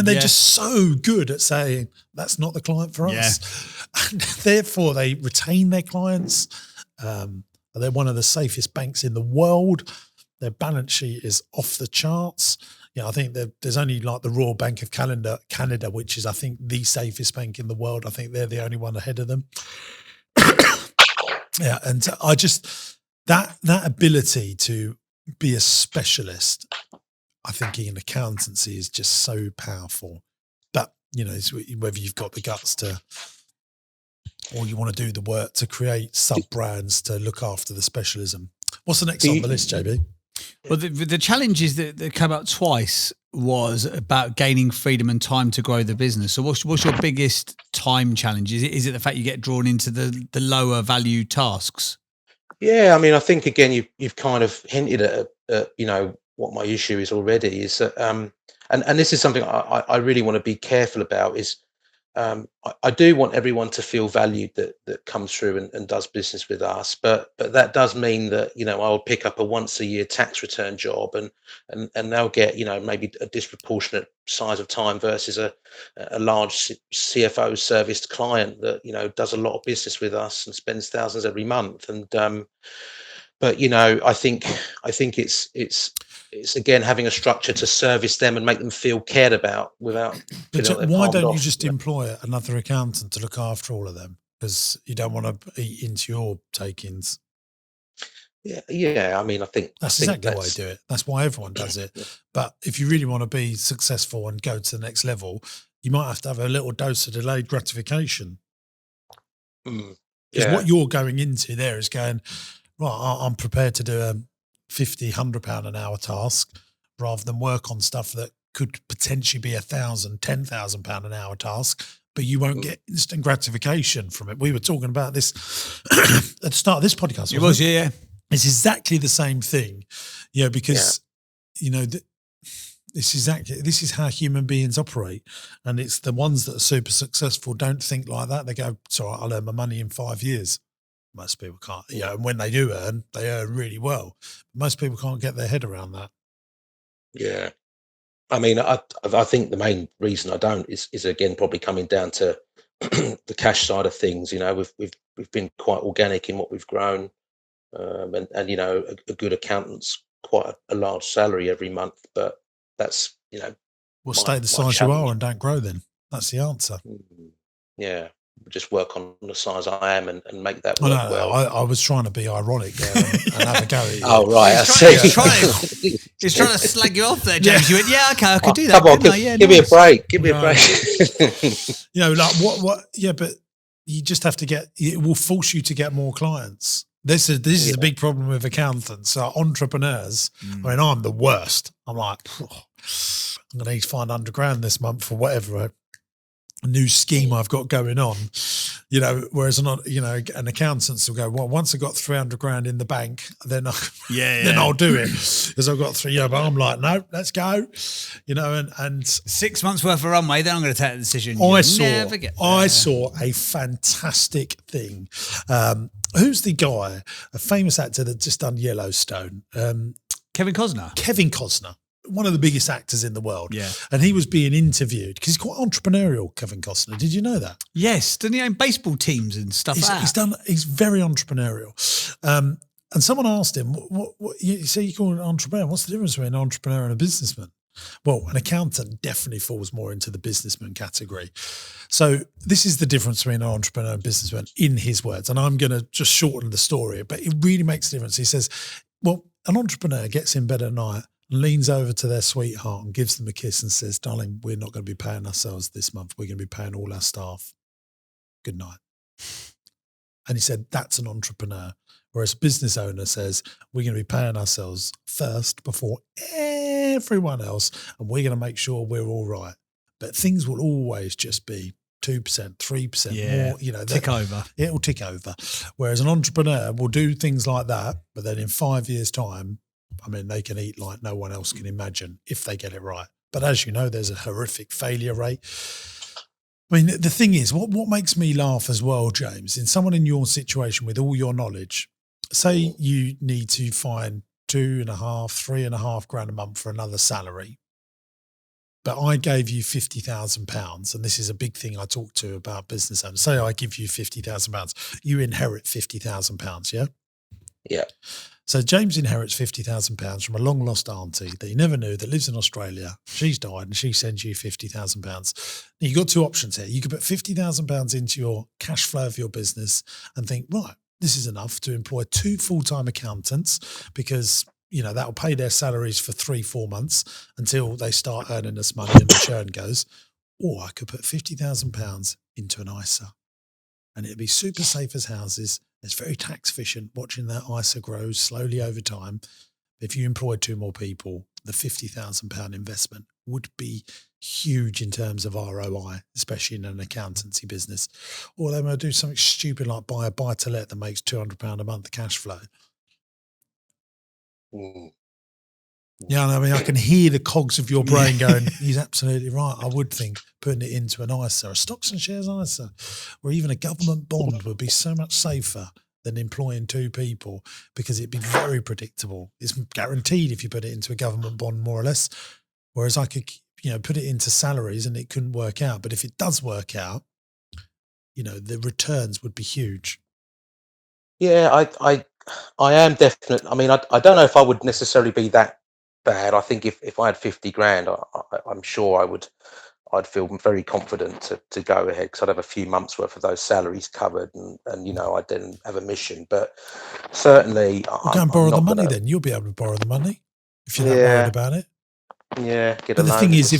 They're just so good at saying that's not the client for us. And therefore, they retain their clients. They're one of the safest banks in the world. Their balance sheet is off the charts. I think there's only like the Royal Bank of Canada, which is, I think, the safest bank in the world. I think they're the only one ahead of them. Yeah, and I just that ability to be a specialist, I think in accountancy is just so powerful. But it's whether you've got the guts to, or you want to do the work to create sub brands to look after the specialism. What's the next on the list, JB? Well, the challenges that came out twice was about gaining freedom and time to grow the business. So what's your biggest time challenge? Is it the fact you get drawn into the lower value tasks? Yeah, I mean, I think again, you've kind of hinted at what my issue is already. Is that and this is something I really want to be careful about. Is I do want everyone to feel valued that comes through and does business with us, but that does mean that I'll pick up a once a year tax return job and they'll get maybe a disproportionate size of time versus a large CFO serviced client that does a lot of business with us and spends thousands every month. And but I think it's again having a structure to service them and make them feel cared about without. But why don't you just employ another accountant to look after all of them? Because you don't want to eat into your takings. Yeah. I mean, I think exactly why I do it. That's why everyone does it. But if you really want to be successful and go to the next level, you might have to have a little dose of delayed gratification. Because what you're going into there is going, right, I'm prepared to do a £50, £100 an hour task rather than work on stuff that could potentially be £1,000, £10,000 an hour task, but you won't get instant gratification from it. We were talking about this at the start of this podcast. It was, yeah. It's exactly the same thing, because this is how human beings operate, and it's the ones that are super successful don't think like that. They go, "Sorry, I'll earn my money in 5 years." Most people can't, and when they do earn, they earn really well. Most people can't get their head around that. Yeah. I mean, I think the main reason I don't is again, probably coming down to the cash side of things. We've been quite organic in what we've grown. And a good accountant's quite a large salary every month, but that's, Well, stay the size you are and don't grow then. That's the answer. Yeah. Just work on the size I am and make that work well. I was trying to be ironic there and have a go at you. Oh, right. He's trying to slag you off there, James. You went, okay, I could do that. Come on, give me a break. Give me a break. But you just have to it will force you to get more clients. This is a big problem with accountants, entrepreneurs. I mean, I'm the worst. I'm like, I'm going to need to find £100,000 this month for whatever. new scheme I've got going on, whereas an accountant will go, well, once I've got 300 grand in the bank, then I'll do it because I've got three. But I'm like, no, let's go, and 6 months worth of runway. Then I'm going to take a decision. I saw a fantastic thing. Who's the guy, a famous actor that just done Yellowstone? Kevin Costner. One of the biggest actors in the world. Yeah. And he was being interviewed because he's quite entrepreneurial, Kevin Costner. Did you know that? Yes. Doesn't he own baseball teams and stuff like that? He's very entrepreneurial. And someone asked him, what you say you call an entrepreneur? What's the difference between an entrepreneur and a businessman? Well, an accountant definitely falls more into the businessman category. So this is the difference between an entrepreneur and businessman in his words. And I'm going to just shorten the story, but it really makes a difference. He says, well, an entrepreneur gets in bed at night, leans over to their sweetheart and gives them a kiss and says, darling, we're not going to be paying ourselves this month. We're going to be paying all our staff. Good night. And he said, that's an entrepreneur. Whereas a business owner says, we're going to be paying ourselves first before everyone else, and we're going to make sure we're all right. But things will always just be 2%, 3% more, tick over. It'll tick over. Whereas an entrepreneur will do things like that, but then in 5 years' time, they can eat like no one else can imagine if they get it right. But as you know, there's a horrific failure rate. The thing is, what makes me laugh as well, James, in someone in your situation with all your knowledge, say you need to find 2.5, 3.5 grand a month for another salary. But I gave you £50,000, and this is a big thing I talk to about business owners. Say I give you £50,000, you inherit £50,000, yeah? Yeah. So James inherits £50,000 from a long lost auntie that he never knew that lives in Australia. She's died and she sends you £50,000. You've got two options here. You could put £50,000 into your cash flow of your business and think, right, this is enough to employ 2 full-time accountants because, that'll pay their salaries for 3-4 months until they start earning us money and the churn goes. Or I could put £50,000 into an ISA and it'd be super safe as houses. It's very tax efficient watching that ISA grow slowly over time. If you employed 2 more people, the £50,000 investment would be huge in terms of ROI, especially in an accountancy business. Or they might do something stupid like buy a buy-to-let that makes £200 a month cash flow. Mm. Yeah, I can hear the cogs of your brain going, he's absolutely right. I would think putting it into an ISA, a stocks and shares ISA, or even a government bond would be so much safer than employing 2 people because it'd be very predictable. It's guaranteed if you put it into a government bond, more or less. Whereas I could, put it into salaries and it couldn't work out. But if it does work out, the returns would be huge. Yeah, I am definite. I don't know if I would necessarily be that bad. I think if I had 50 grand, I'm sure I'd feel very confident to go ahead because I'd have a few months worth of those salaries covered and I didn't have a mission. But certainly, Well, go and borrow the money then. You'll be able to borrow the money if you're not worried about it. Yeah. But the thing is,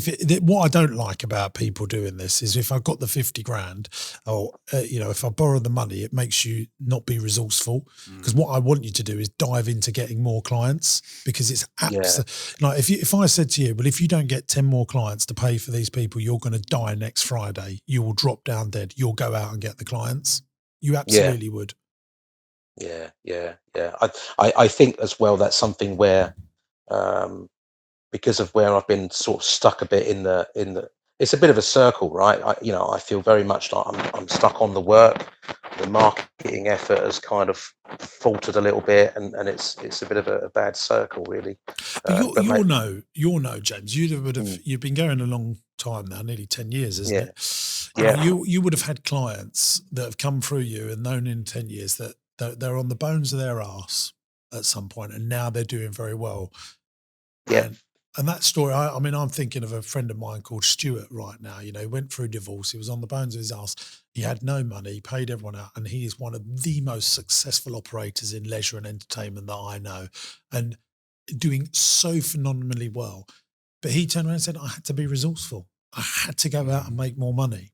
what I don't like about people doing this is if I've got the 50 grand or, if I borrow the money, it makes you not be resourceful because what I want you to do is dive into getting more clients because it's like if I said to you, well, if you don't get 10 more clients to pay for these people, you're going to die next Friday. You will drop down dead. You'll go out and get the clients. You absolutely would. Yeah. I think as well, that's something where, because of where I've been sort of stuck a bit in the it's a bit of a circle, right? I feel very much like I'm stuck on the work. The marketing effort has kind of faltered a little bit, and it's a bit of a bad circle, really. But you'll know, James. You've been going a long time now, nearly 10 years, isn't it? Yeah. You would have had clients that have come through you and known in 10 years that they're on the bones of their arse at some point, and now they're doing very well. Yeah. And that story, I'm thinking of a friend of mine called Stuart right now. He went through divorce. He was on the bones of his ass. He had no money. He paid everyone out. And he is one of the most successful operators in leisure and entertainment that I know and doing so phenomenally well. But he turned around and said, I had to be resourceful. I had to go out and make more money.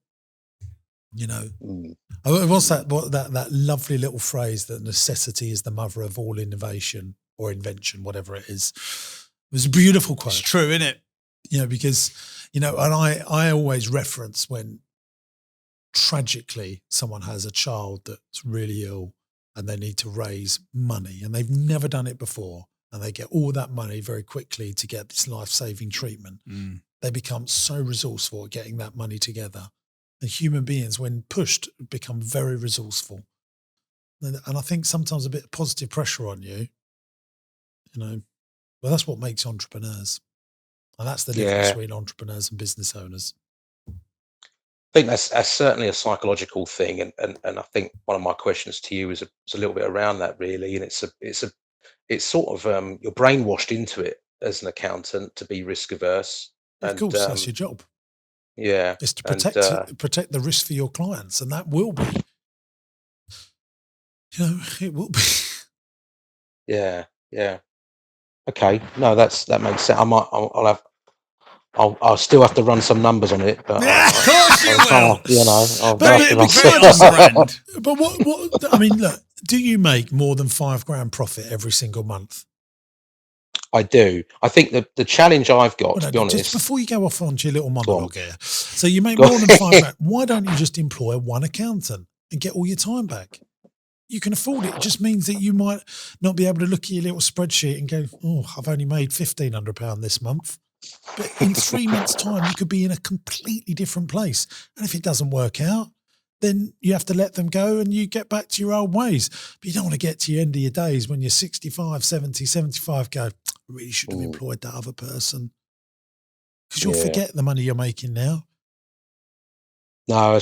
What's that lovely little phrase that necessity is the mother of all innovation or invention, whatever it is. It was a beautiful quote. It's true, isn't it? Because, and I always reference when tragically someone has a child that's really ill and they need to raise money and they've never done it before, and they get all that money very quickly to get this life-saving treatment. They become so resourceful at getting that money together. And human beings, when pushed, become very resourceful. And I think sometimes a bit of positive pressure on you, well, that's what makes entrepreneurs. And that's the difference between entrepreneurs and business owners. I think that's certainly a psychological thing. And I think one of my questions to you is a little bit around that, really. And it's sort of, you're brainwashed into it as an accountant to be risk averse. Of course, that's your job. Yeah. It's to protect the risk for your clients. And that will be, it will be. Yeah. Okay. No, that makes sense. I'll still have to run some numbers on it, but of course you will. I'll But have to it'll run be some- good on brand. But what I mean, look, do you make more than $5,000 profit every single month? I do. I think the challenge I've got, to be honest. Just before you go off onto your little Go on. monologue here, so you make Go more on. than $5,000. Why don't you just employ one accountant and get all your time back? You can afford it. It just means that you might not be able to look at your little spreadsheet and go, "Oh, I've only made £1,500 this month." But in 3 months' time, you could be in a completely different place. And if it doesn't work out, then you have to let them go and you get back to your old ways. But you don't want to get to the end of your days when you're 65, 70, 75, go, I really should have employed that other person. Because you'll forget the money you're making now. No,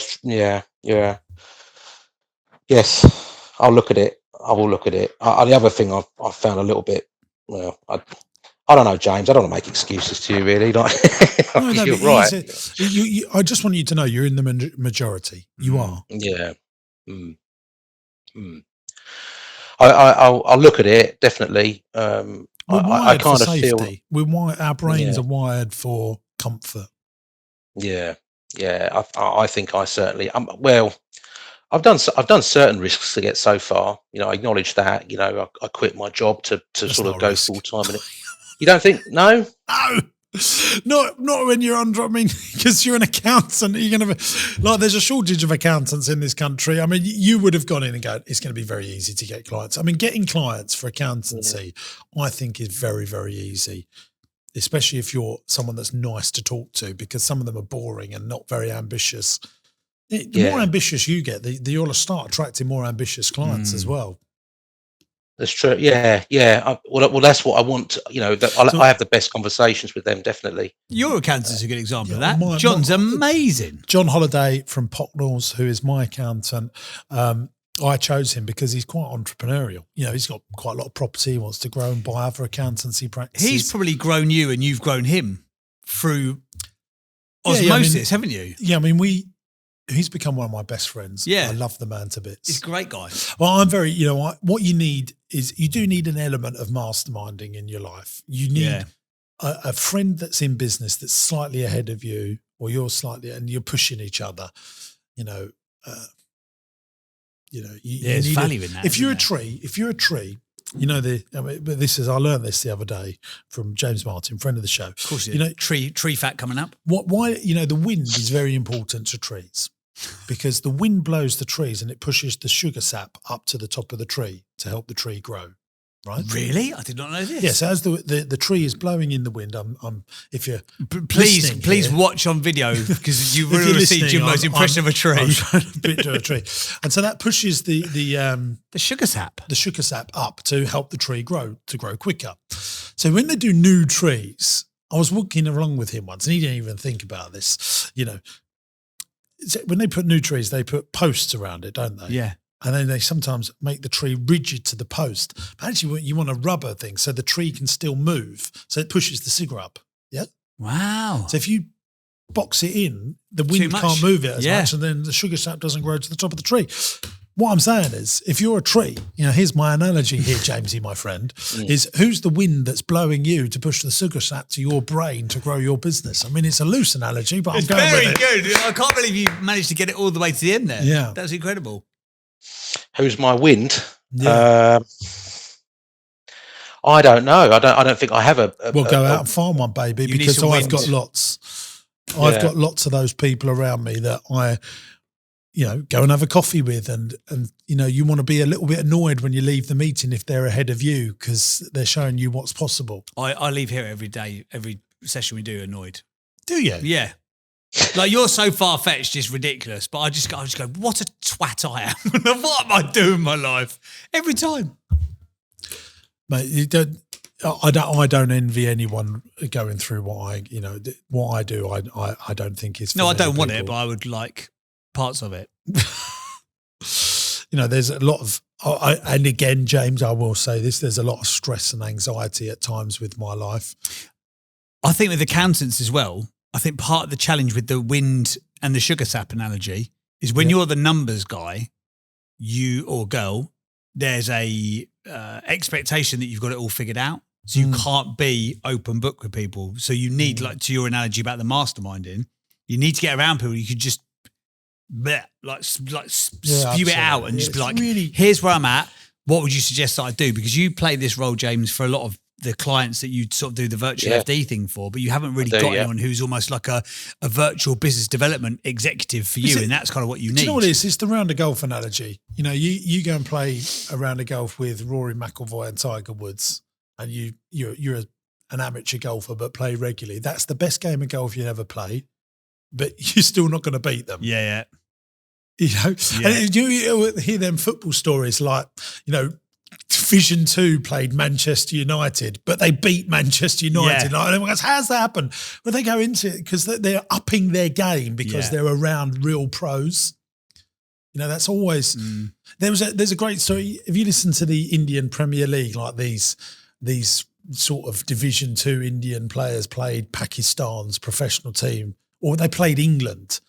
yes, I'll look at it. I will look at it. The other thing I've found a little bit, well, I don't know, James. I don't want to make excuses to you, really. Like, No, you're but right. I just want you to know you're in the majority. You are. Yeah. I'll look at it, definitely. We're I wired kind for of feel. safety. Our brains are wired for comfort. Yeah. I think I certainly. Well, I've done certain risks to get so far. I acknowledge that. I quit my job to That's sort not of a go risk. full time in it. You don't think? No. No, not when you're under. I mean, because you're an accountant, you're going to there's a shortage of accountants in this country. I mean, you would have gone in and go, it's going to be very easy to get clients. I mean, getting clients for accountancy, I think, is very, very easy, especially if you're someone that's nice to talk to, because some of them are boring and not very ambitious. The more ambitious you get, you'll start attracting more ambitious clients as well. That's true. Yeah. Well, that's what I want. I have the best conversations with them. Definitely. Your accountant's a good example of that. John's amazing. John Holiday from Pocknells, who is my accountant. I chose him because he's quite entrepreneurial. He's got quite a lot of property. He wants to grow and buy other accountancy practices. He's probably grown you and you've grown him through osmosis, haven't you? Yeah, I mean, he's become one of my best friends. Yeah. I love the man to bits. He's a great guy. Well, I'm very, what you need is you do need an element of masterminding in your life. You need a friend that's in business that's slightly ahead of you, or you're slightly, and you're pushing each other. There's value in that. If you're a tree, but I learned this the other day from James Martin, friend of the show. Of course, tree fat coming up. Why the wind is very important to trees, because the wind blows the trees and it pushes the sugar sap up to the top of the tree to help the tree grow. Right? Really? I did not know this. Yes, as the tree is blowing in the wind, if you're please watch on video, because you really see Jimbo's impression of a tree. I'm trying to picture a tree, and so that pushes the sugar sap, up to help the tree grow quicker. So when they do new trees, I was walking along with him once, and he didn't even think about this. When they put new trees, they put posts around it, don't they? Yeah. And then they sometimes make the tree rigid to the post. But actually, you want a rubber thing so the tree can still move. So it pushes the sugar up. Yeah. Wow. So if you box it in, the wind can't move it as much, and then the sugar sap doesn't grow to the top of the tree. What I'm saying is, if you're a tree, here's my analogy here, Jamesy, my friend, is who's the wind that's blowing you to push the sugar sap to your brain to grow your business? I mean, it's a loose analogy, but I'm going with it. Very good. I can't believe you managed to get it all the way to the end there. Yeah. That's incredible. Who's my wind? Yeah. I don't know. I don't think I have We'll go out and find one, baby, because I've got lots. I've got lots of those people around me that go and have a coffee with, and you want to be a little bit annoyed when you leave the meeting if they're ahead of you because they're showing you what's possible. I leave here every day, every session we do, annoyed. Do you? Yeah. Like, you're so far-fetched, it's ridiculous. But I just go, what a twat I am. What am I doing with my life? Every time. Mate, I don't envy anyone going through what I do. I don't think is. No, I don't want it, but I would like parts of it. There's a lot of, and again, James, I will say this: there's a lot of stress and anxiety at times with my life. I think with accountants as well. I think part of the challenge with the wind and the sugar sap analogy is when you're the numbers guy, you or girl, there's a expectation that you've got it all figured out. So you can't be open book with people. So you need, like to your analogy about the masterminding, you need to get around people. You could just spew it out and just be like, here's where I'm at. What would you suggest that I do? Because you play this role, James, for a lot of the clients that you sort of do the virtual FD thing for, but you haven't really got anyone who's almost like a virtual business development executive for you, and that's kind of what you need. Do you know what it is? It's the round of golf analogy. You go and play a round of golf with Rory McIlroy and Tiger Woods, and you're an amateur golfer but play regularly. That's the best game of golf you'll ever play, but you're still not going to beat them. Yeah. And you hear them football stories like, Division 2 played Manchester United, but they beat Manchester United. Yeah. And everyone goes, how's that happen? Well, they go into it because they're upping their game because they're around real pros. That's always there's a great story. If you listen to the Indian Premier League, like these sort of Division 2 Indian players played Pakistan's professional team, or they played England,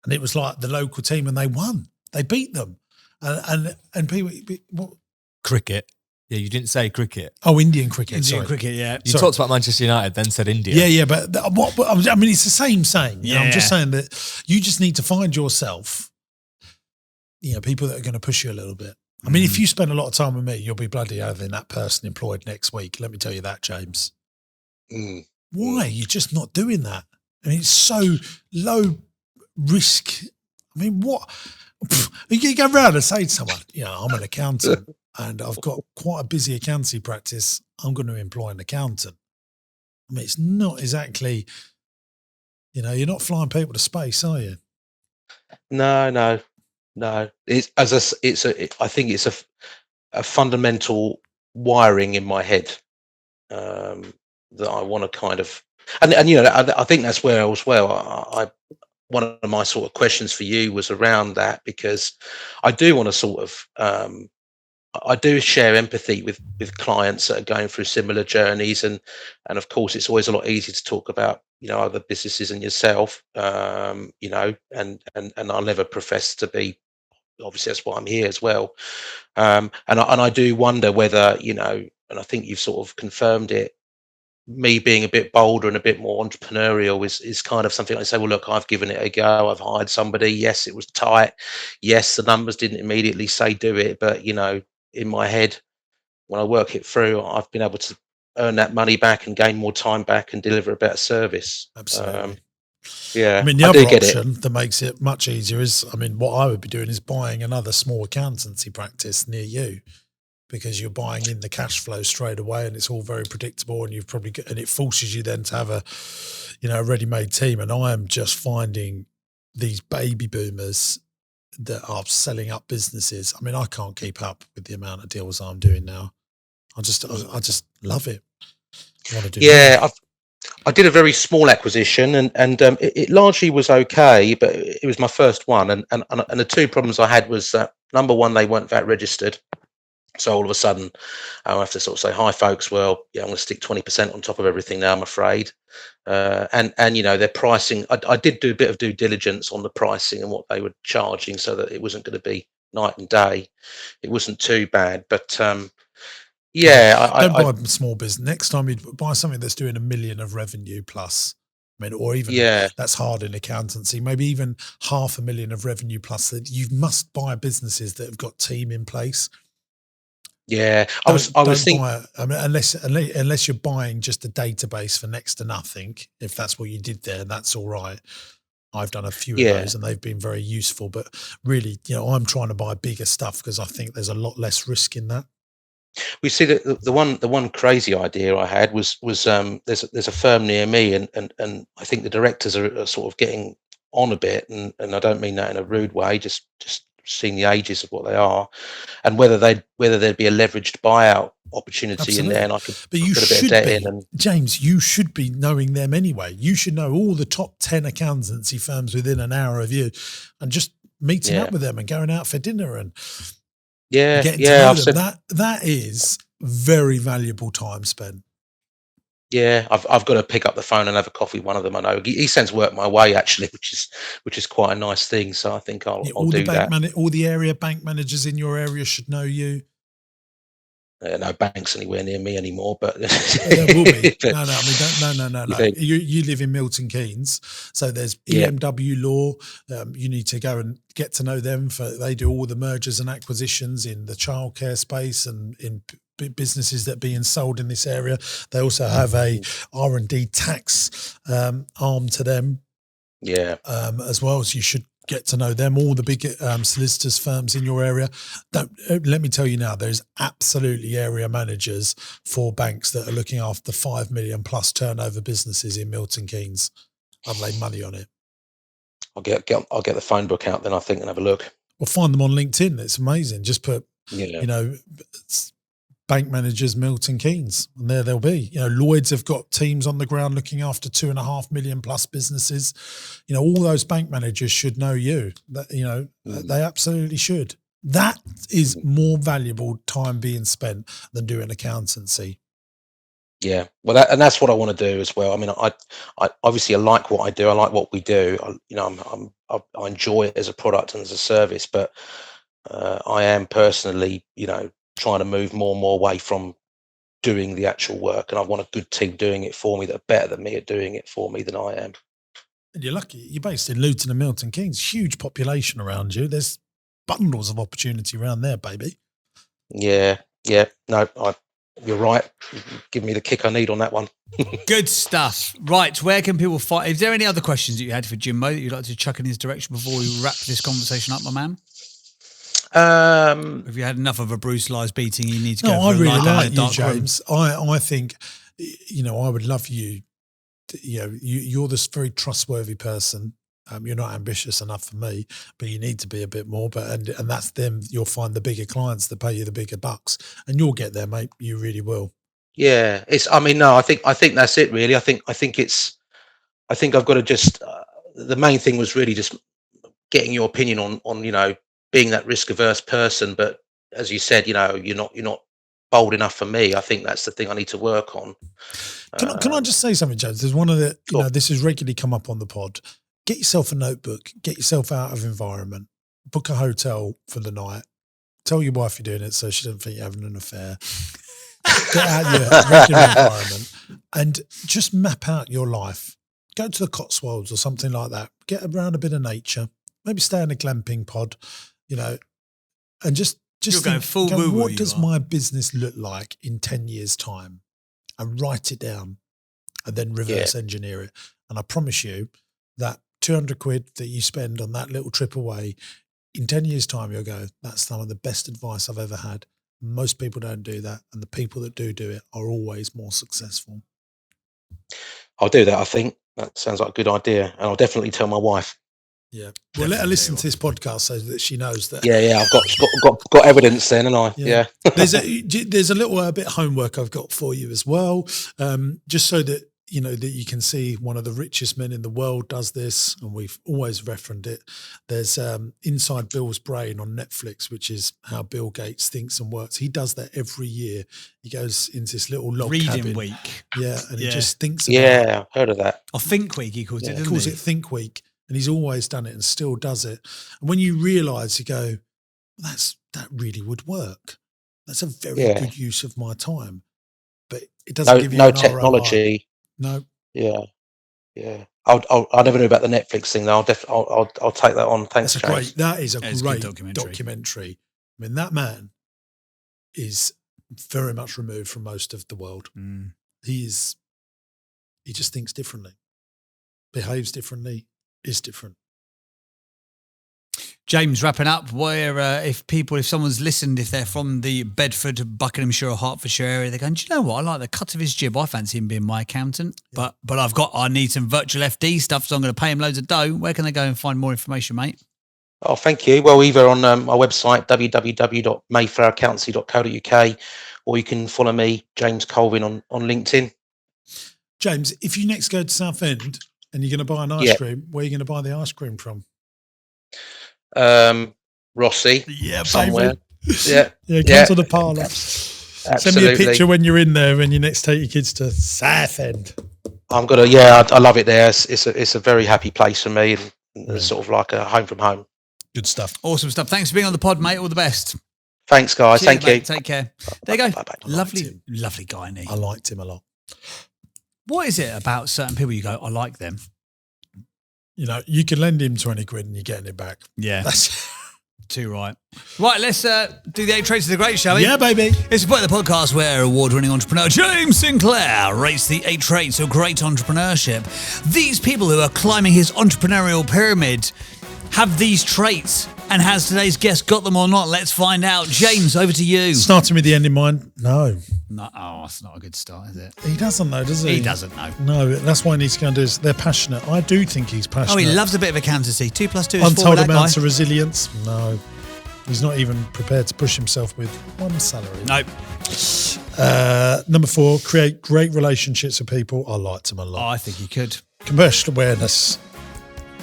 and it was like the local team, and they won. They beat them, and people. Cricket. Yeah, you didn't say cricket. Oh, Indian cricket. Indian cricket, yeah. You talked about Manchester United, then said India. Yeah, but it's the same saying. I'm just saying that you just need to find yourself, people that are going to push you a little bit. I mean, if you spend a lot of time with me, you'll be bloody having that person employed next week. Let me tell you that, James. Why? You're just not doing that. I mean, it's so low risk. I mean, what? You go around and say to someone, I'm an accountant and I've got quite a busy accountancy practice. I'm going to employ an accountant. I mean, it's not exactly, you're not flying people to space, are you? No. I think it's a fundamental wiring in my head that I want to kind of, and I think that's where as well. One of my sort of questions for you was around that, because I do want to sort of, I do share empathy with clients that are going through similar journeys, and of course it's always a lot easier to talk about other businesses and yourself, and I'll never profess to be. Obviously, that's why I'm here as well, and I do wonder whether and I think you've sort of confirmed it. Me being a bit bolder and a bit more entrepreneurial is kind of something I say, well, look, I've given it a go. I've hired somebody. Yes, it was tight. Yes, the numbers didn't immediately say do it. But, in my head, when I work it through, I've been able to earn that money back and gain more time back and deliver a better service. Absolutely. Yeah. I mean, the other option that makes it much easier is, what I would be doing is buying another small accountancy practice near you, because you're buying in the cash flow straight away and it's all very predictable, and and it forces you then to have a ready-made team. And I am just finding these baby boomers that are selling up businesses. I mean, I can't keep up with the amount of deals I'm doing now. I just love it. I want to do more. I did a very small acquisition, and it largely was okay, but it was my first one. And the two problems I had was that, number one, they weren't VAT registered. So all of a sudden, I have to sort of say, hi, folks. Well, I'm going to stick 20% on top of everything now, I'm afraid. And their pricing, I did do a bit of due diligence on the pricing and what they were charging, so that it wasn't going to be night and day. It wasn't too bad. But don't buy small business. Next time you buy something that's doing $1 million of revenue plus. I mean, or even that's hard in accountancy, maybe even $500,000 of revenue plus. That you must buy businesses that have got team in place. Yeah, I was thinking. Unless you're buying just a database for next to nothing, if that's what you did there, that's all right. I've done a few of Yeah. those and they've been very useful. But really, I'm trying to buy bigger stuff because I think there's a lot less risk in that. We see that the one crazy idea I had was there's a firm near me, and I think the directors are sort of getting on a bit, and I don't mean that in a rude way, just seeing the ages of what they are, and whether there'd be a leveraged buyout opportunity in there, and I could But you put a bit of should debt be, in. And James, you should be knowing them anyway. You should know all the top 10 accountancy firms within an hour of you, and just meeting up with them and going out for dinner and getting to know them. That is very valuable time spent. Yeah, I've got to pick up the phone and have a coffee with one of them. I know he sends work my way actually, which is quite a nice thing. So I think I'll do that. All the area bank managers in your area should know you. No banks anywhere near me anymore, but there will be. No. You live in Milton Keynes, so there's EMW Law. You need to go and get to know them. They do all the mergers and acquisitions in the childcare space and in businesses that are being sold in this area. They also have a R&D tax arm to them, as well. So you should get to know them, all the big solicitors firms in your area. Let me tell you now, there's absolutely area managers for banks that are looking after 5 million plus turnover businesses in Milton Keynes. I've laid money on it. I'll get the phone book out then, I think, and have a look. Well, find them on LinkedIn. It's amazing. Just put, bank managers Milton Keynes, and there they'll be. Lloyd's have got teams on the ground looking after 2.5 million plus businesses. All those bank managers should know you. They absolutely should. That is more valuable time being spent than doing accountancy. Yeah, well, that's what I want to do as well. I mean, I obviously I like what I do. I like what we do. I enjoy it as a product and as a service, but I am personally, trying to move more and more away from doing the actual work, and I want a good team doing it for me that are better than me at doing it for me than I am. And you're lucky. You're based in Luton and Milton Keynes. Huge population around you. There's bundles of opportunity around there, baby. Yeah. No, you're right. Give me the kick I need on that one. Good stuff. Right, where can people find? Is there any other questions that you had for Jimbo that you'd like to chuck in his direction before we wrap this conversation up, my man? Have you had enough of a Bruce Lies beating? You need to go. I really like you, James. I think, I would love you. You're this very trustworthy person. You're not ambitious enough for me, but you need to be a bit more. And that's them. You'll find the bigger clients that pay you the bigger bucks, and you'll get there, mate. You really will. Yeah, I think that's it, really. I think I've got to just. The main thing was really just getting your opinion on being that risk averse person, but as you said, you're not bold enough for me. I think that's the thing I need to work on. Can I just say something, James? There's one of the this has regularly come up on the pod. Get yourself a notebook. Get yourself out of environment. Book a hotel for the night. Tell your wife you're doing it so she doesn't think you're having an affair. Get out your regular environment and just map out your life. Go to the Cotswolds or something like that. Get around a bit of nature. Maybe stay in a glamping pod. And just think, what does my business look like in 10 years' time? And write it down and then reverse engineer it. And I promise you that 200 quid that you spend on that little trip away, in 10 years' time, you'll go, that's some of the best advice I've ever had. Most people don't do that. And the people that do it are always more successful. I'll do that, I think. That sounds like a good idea. And I'll definitely tell my wife. Yeah. Well, let her listen to this podcast so that she knows that. Yeah. I've got evidence then, and There's a little bit of homework I've got for you as well, just so that that you can see one of the richest men in the world does this, and we've always referenced it. There's Inside Bill's Brain on Netflix, which is how Bill Gates thinks and works. He does that every year. He goes into this little log reading cabin. week. Yeah, and he just thinks about I've heard of that. Or Think Week, he calls it. He calls it Think Week. And he's always done it and still does it. And when you realise, you go, that really would work. That's a very good use of my time. But it doesn't give you no technology. ROI. No. Yeah. I never knew about the Netflix thing though. I'll take that on. Thanks, James. That is a great documentary. I mean, that man is very much removed from most of the world. He just thinks differently, behaves differently. is different. James, wrapping up, where if someone's listened, if they're from the Bedford, Buckinghamshire or Hertfordshire area, they're going, do you know what? I like the cut of his jib. I fancy him being my accountant. Yeah. But I need some virtual FD stuff, so I'm going to pay him loads of dough. Where can they go and find more information, mate? Oh, thank you. Well, either on our website, www.mayfloweraccountancy.co.uk, or you can follow me, James Colvin, on LinkedIn. James, if you next go to Southend and you're going to buy an ice cream, where are you going to buy the ice cream from? Rossi. Yeah, somewhere. Baby. Yeah. Come to the parlour. Absolutely. Send me a picture when you're in there when you next take your kids to Southend. I love it there. It's a very happy place for me, and it's sort of like a home from home. Good stuff. Awesome stuff. Thanks for being on the pod, mate. All the best. Thanks, guys. Cheers, Thank you. Take care. There you go. Bye-bye. Lovely guy, Nick. I liked him a lot. What is it about certain people you go, I like them? You know, you can lend him 20 quid and you're getting it back. Yeah. That's too right. Right, let's do the 8 traits of the great, shall we? Yeah, baby. It's a part of the podcast where award-winning entrepreneur James Sinclair rates the 8 traits of great entrepreneurship. These people who are climbing his entrepreneurial pyramid have these traits. And has today's guest got them or not? Let's find out. James, over to you. Starting with the end in mind? No. Oh, that's not a good start, is it? He doesn't know, does he? He doesn't know. No, that's why he needs to go and do this. They're passionate. I do think he's passionate. Oh, he loves a bit of accountancy. 2 + 2 is 4. Untold amounts of resilience? No. He's not even prepared to push himself with one salary. Nope. Number 4, create great relationships with people. I liked him a lot. Oh, I think he could. Commercial awareness.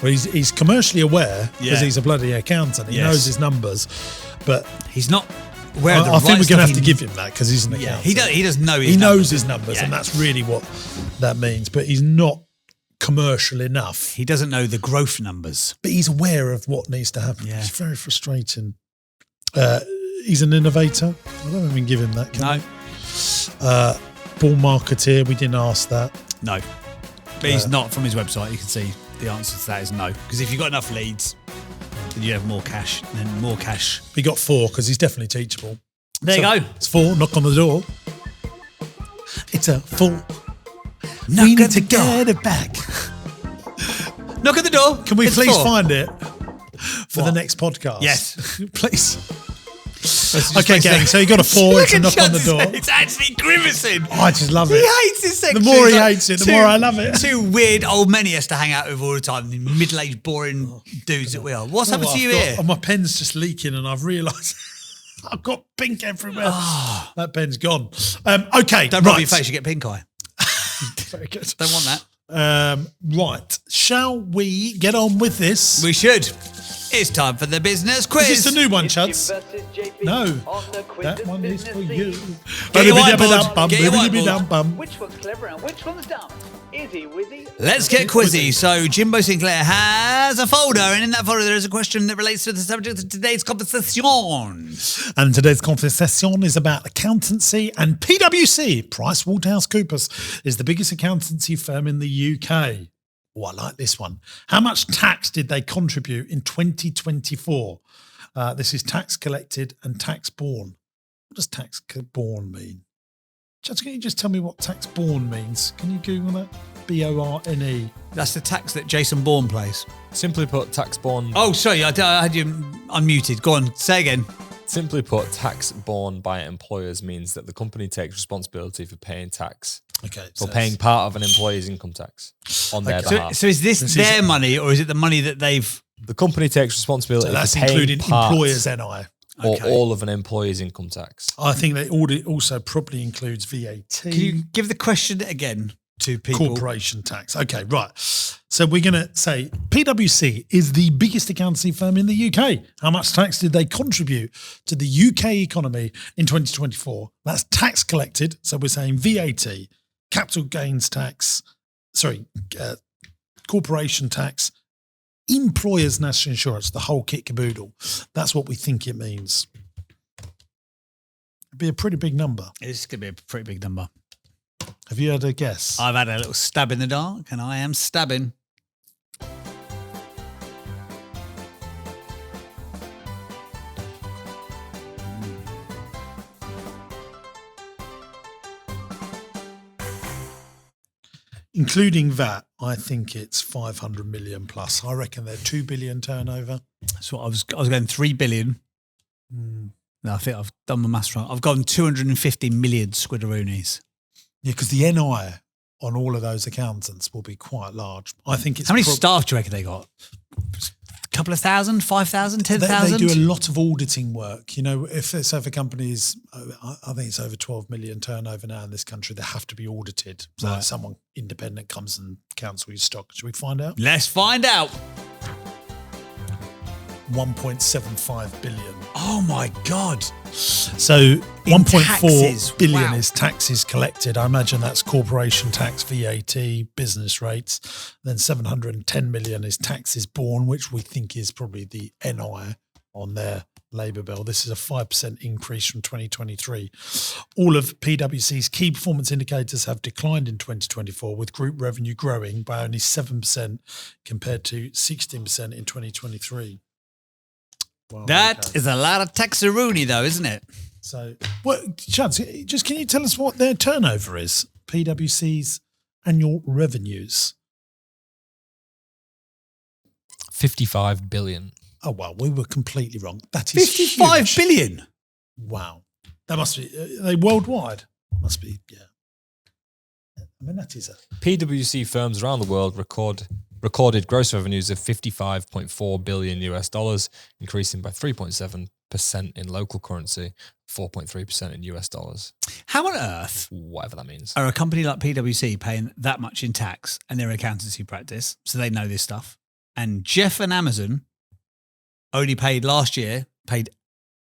Well, he's commercially aware because he's a bloody accountant. He knows his numbers, but he's not aware of the I think right we're going to have stuff. to give him that because he's an accountant. He does know his He numbers. knows his numbers, and that's really what that means. But he's not commercial enough. He doesn't know the growth numbers. But he's aware of what needs to happen. Yeah. It's very frustrating. He's an innovator. I don't even give him that. Can I? Ball marketeer. We didn't ask that. No. But he's not. From his website, you can see the answer to that is no. Because if you've got enough leads, then you have more cash. And then more cash. We got 4 because he's definitely teachable. There you go. It's 4. Knock on the door. It's a 4. Knock we need at to the door. get it back. Knock at the door. Can we It's please 4. find it for the next podcast? Yes. Please. Okay, gang. So you got a 4. It's a knock on the door. It's actually grimacing. I just love it. He hates this section. The more he He's like hates it, the more I love it. 2 weird old men he has to hang out with all the time. The middle-aged, boring dudes that we are. What's happened to you here? My pen's just leaking and I've realised I've got pink everywhere. That pen's gone. Okay. Don't rub your face, you get pink eye. Very good. Don't want that. Right. Shall we get on with this? We should. It's time for the business quiz. Is this the new one, Chuds? No. That one is for you. Get your whiteboard. Get your whiteboard. Which one's clever and which one's dumb? Izzy Wizzy. Let's get quizzy. So Jimbo Sinclair has a folder, and in that folder there is a question that relates to the subject of today's conversation. And today's conversation is about accountancy, and PwC, PricewaterhouseCoopers, is the biggest accountancy firm in the UK. Oh, I like this one. How much tax did they contribute in 2024? This is tax collected and tax borne. What does tax borne mean? Judge, can you just tell me what tax borne means? Can you Google that? B-O-R-N-E. That's the tax that Jason Bourne plays. Simply put, tax borne. Oh, sorry, I had you unmuted. Go on, say again. Simply put, tax borne by employers means that the company takes responsibility for paying tax. Okay. For paying part of an employee's income tax on their behalf. So is this their money, or is it the money that they've... The company takes responsibility So that's for paying including part employers' NI. or all of an employee's income tax. I think they also probably includes VAT. Can you give the question again to people? Corporation tax. Okay, right. So we're going to say PwC is the biggest accountancy firm in the UK. How much tax did they contribute to the UK economy in 2024? That's tax collected. So we're saying VAT, capital gains tax, corporation tax, employers' national insurance, the whole kit caboodle. That's what we think it means. It'd be a pretty big number. It's going to be a pretty big number. Have you had a guess? I've had a little stab in the dark, and I am stabbing. Including VAT, I think it's 500 million plus. I reckon they're 2 billion turnover. So I was going 3 billion. No, I think I've done my maths wrong. I've gone 250 million squidaroonies. Yeah, because the NI on all of those accountants will be quite large. I think it's how many staff do you reckon they got? A couple of thousand, 5,000, 10,000? They do a lot of auditing work. You know, if companies, I think it's over 12 million turnover now in this country, they have to be audited. So Right. someone independent comes and counts all your stock. Should we find out? Let's find out. 1.75 billion. Oh my God. So 1.4 taxes, billion wow. is taxes collected. I imagine that's corporation tax, VAT, business rates. Then 710 million is taxes borne, which we think is probably the NI on their labour bill. This is a 5% increase from 2023. All of PwC's key performance indicators have declined in 2024, with group revenue growing by only 7% compared to 16% in 2023. Wow, That is a lot of taxaroony though, isn't it? So, Chance, just can you tell us what their turnover is? PwC's annual revenues. 55 billion. Oh, well, we were completely wrong. That is 55 huge. billion. Wow. That must be, are they worldwide? Must be, yeah. I mean, that is a... PwC firms around the world recorded gross revenues of $55.4 billion US dollars, increasing by 3.7% in local currency, 4.3% in US dollars. How on earth Whatever that means. are a company like PwC paying that much in tax and their accountancy practice, so they know this stuff? And Jeff and Amazon only last year paid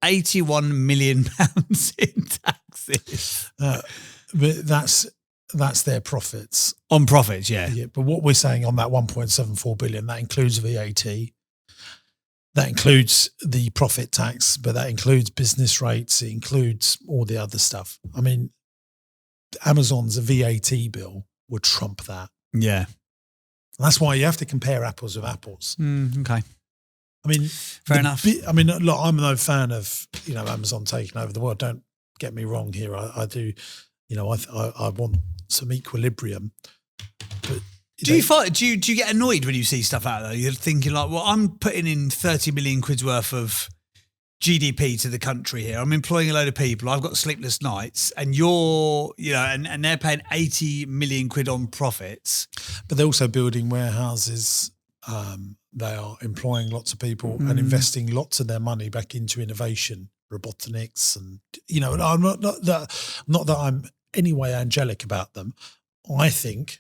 81 million pounds in taxes. But that's their profits. On profits, yeah. Yeah, but what we're saying on that 1.74 billion, that includes VAT, that includes the profit tax, but that includes business rates, it includes all the other stuff. I mean, Amazon's VAT bill would trump that. Yeah. And that's why you have to compare apples with apples. Okay. I mean, Fair enough. Look, I'm no fan of, Amazon taking over the world. Don't get me wrong here. I do, I want some equilibrium. But Do you get annoyed when you see stuff out there? You're thinking like, well, I'm putting in 30 million quid's worth of GDP to the country here. I'm employing a load of people. I've got sleepless nights, and and they're paying 80 million quid on profits. But they're also building warehouses. They are employing lots of people and investing lots of their money back into innovation, robotics, and I'm not that I'm any way angelic about them. I think,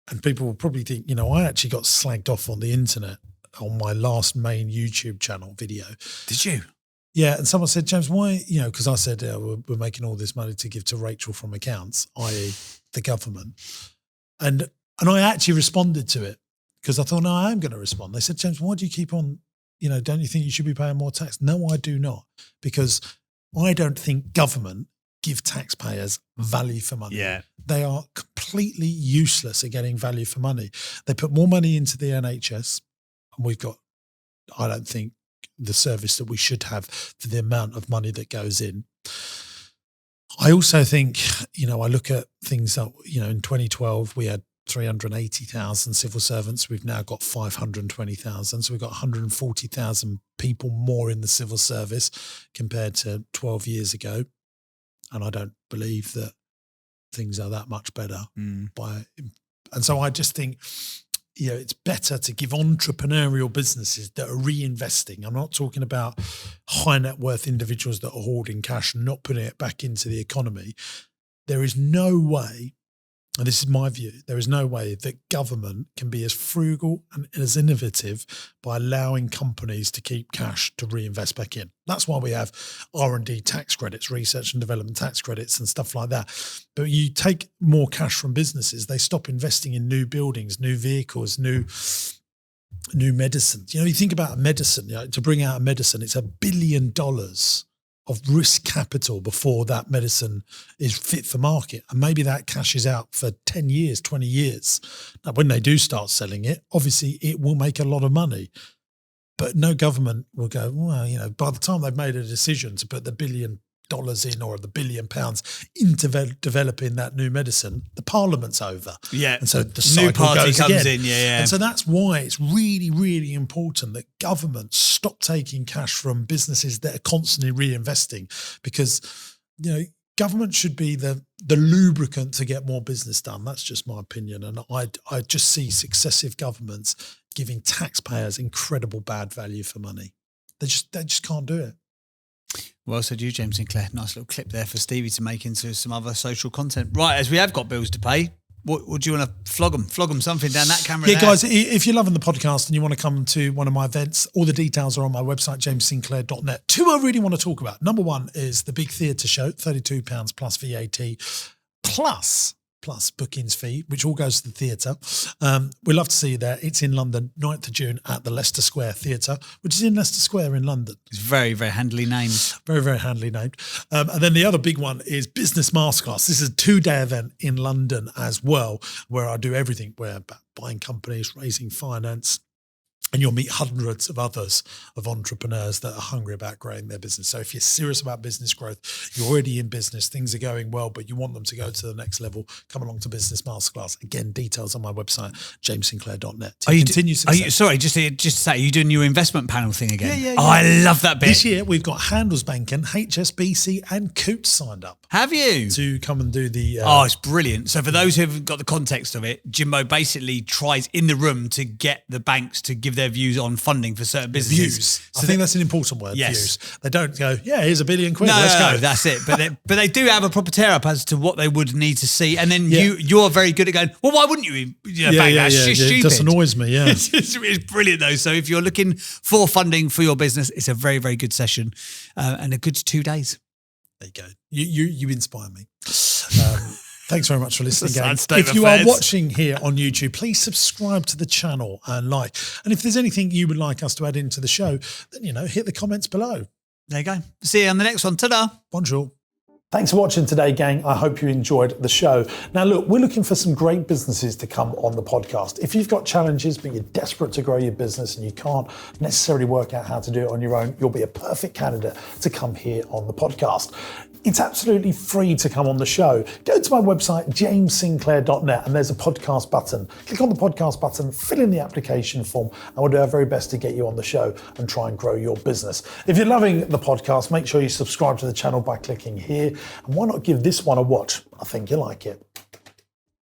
and people will probably think, I actually got slagged off on the internet on my last main YouTube channel video. Did you? Yeah, and someone said, James, why? Because I said we're making all this money to give to Rachel from accounts, i.e., the government, and I actually responded to it. Because I thought, no, I am going to respond. They said, James, why do you keep on, don't you think you should be paying more tax? No, I do not. Because I don't think government give taxpayers value for money. Yeah. They are completely useless at getting value for money. They put more money into the NHS, and we've got, I don't think, the service that we should have for the amount of money that goes in. I also think, I look at things that, in 2012, we had 380,000 civil servants. We've now got 520,000. So we've got 140,000 people more in the civil service compared to 12 years ago. And I don't believe that things are that much better. And so I just think, it's better to give entrepreneurial businesses that are reinvesting. I'm not talking about high net worth individuals that are hoarding cash and not putting it back into the economy. There is no way, and this is my view, there is no way that government can be as frugal and as innovative by allowing companies to keep cash to reinvest back in. That's why we have R&D tax credits, research and development tax credits and stuff like that. But you take more cash from businesses, they stop investing in new buildings, new vehicles, new medicines. You think about a medicine, to bring out a medicine, it's $1 billion of risk capital before that medicine is fit for market. And maybe that cashes out for 10 years, 20 years. Now, when they do start selling it, obviously it will make a lot of money. But no government will go, well, by the time they've made a decision to put the $1 billion dollars in or the £1 billion into developing that new medicine, the parliament's over. Yeah. And so the new cycle party goes comes again. in. Yeah. And so that's why it's really, really important that governments stop taking cash from businesses that are constantly reinvesting, because, government should be the lubricant to get more business done. That's just my opinion. And I just see successive governments giving taxpayers incredible bad value for money. They just can't do it. Well said you, James Sinclair. Nice little clip there for Stevie to make into some other social content. Right, as we have got bills to pay, what do you want to flog them something down that camera? Yeah, there. guys, if you're loving the podcast and you want to come to one of my events, all the details are on my website, jamessinclair.net. Two I really want to talk about. Number one is the big theatre show, £32 plus VAT, plus bookings fee, which all goes to the theatre. We'd love to see you there. It's in London, 9th of June at the Leicester Square Theatre, which is in Leicester Square in London. It's very, very handily named. Very, very handily named. And then the other big one is Business Masterclass. This is a 2-day event in London as well, where I do everything, where buying companies, raising finance, and you'll meet hundreds of others of entrepreneurs that are hungry about growing their business. So if you're serious about business growth, you're already in business, things are going well, but you want them to go to the next level, come along to Business Masterclass. Again, details on my website, jamessinclair.net. Just to say, are you doing your investment panel thing again? Yeah. Oh, I love that bit. This year, we've got Handelsbanken, HSBC and Coots signed up. Have you? To come and do the... it's brilliant. So for those who haven't got the context of it, Jimbo basically tries in the room to get the banks to give their views on funding for certain businesses. Views. I think that's an important word, yes. Views. They don't go, here's £1 billion, no, let's go. That's it. But they do have a proper tear up as to what they would need to see. And then you're very good at going, well, why wouldn't you bank that? It's just stupid. It just annoys me, yeah. It's brilliant though. So if you're looking for funding for your business, it's a very, very good session and a good 2 days. There you go. You inspire me. Thanks very much for listening, gang. If you are watching here on YouTube, please subscribe to the channel and like. And if there's anything you would like us to add into the show, then, hit the comments below. There you go. See you on the next one. Ta-da. Bonjour. Thanks for watching today, gang. I hope you enjoyed the show. Now, look, we're looking for some great businesses to come on the podcast. If you've got challenges, but you're desperate to grow your business and you can't necessarily work out how to do it on your own, you'll be a perfect candidate to come here on the podcast. It's absolutely free to come on the show. Go to my website, jamessinclair.net, and there's a podcast button. Click on the podcast button, fill in the application form, and we'll do our very best to get you on the show and try and grow your business. If you're loving the podcast, make sure you subscribe to the channel by clicking here. And why not give this one a watch? I think you'll like it.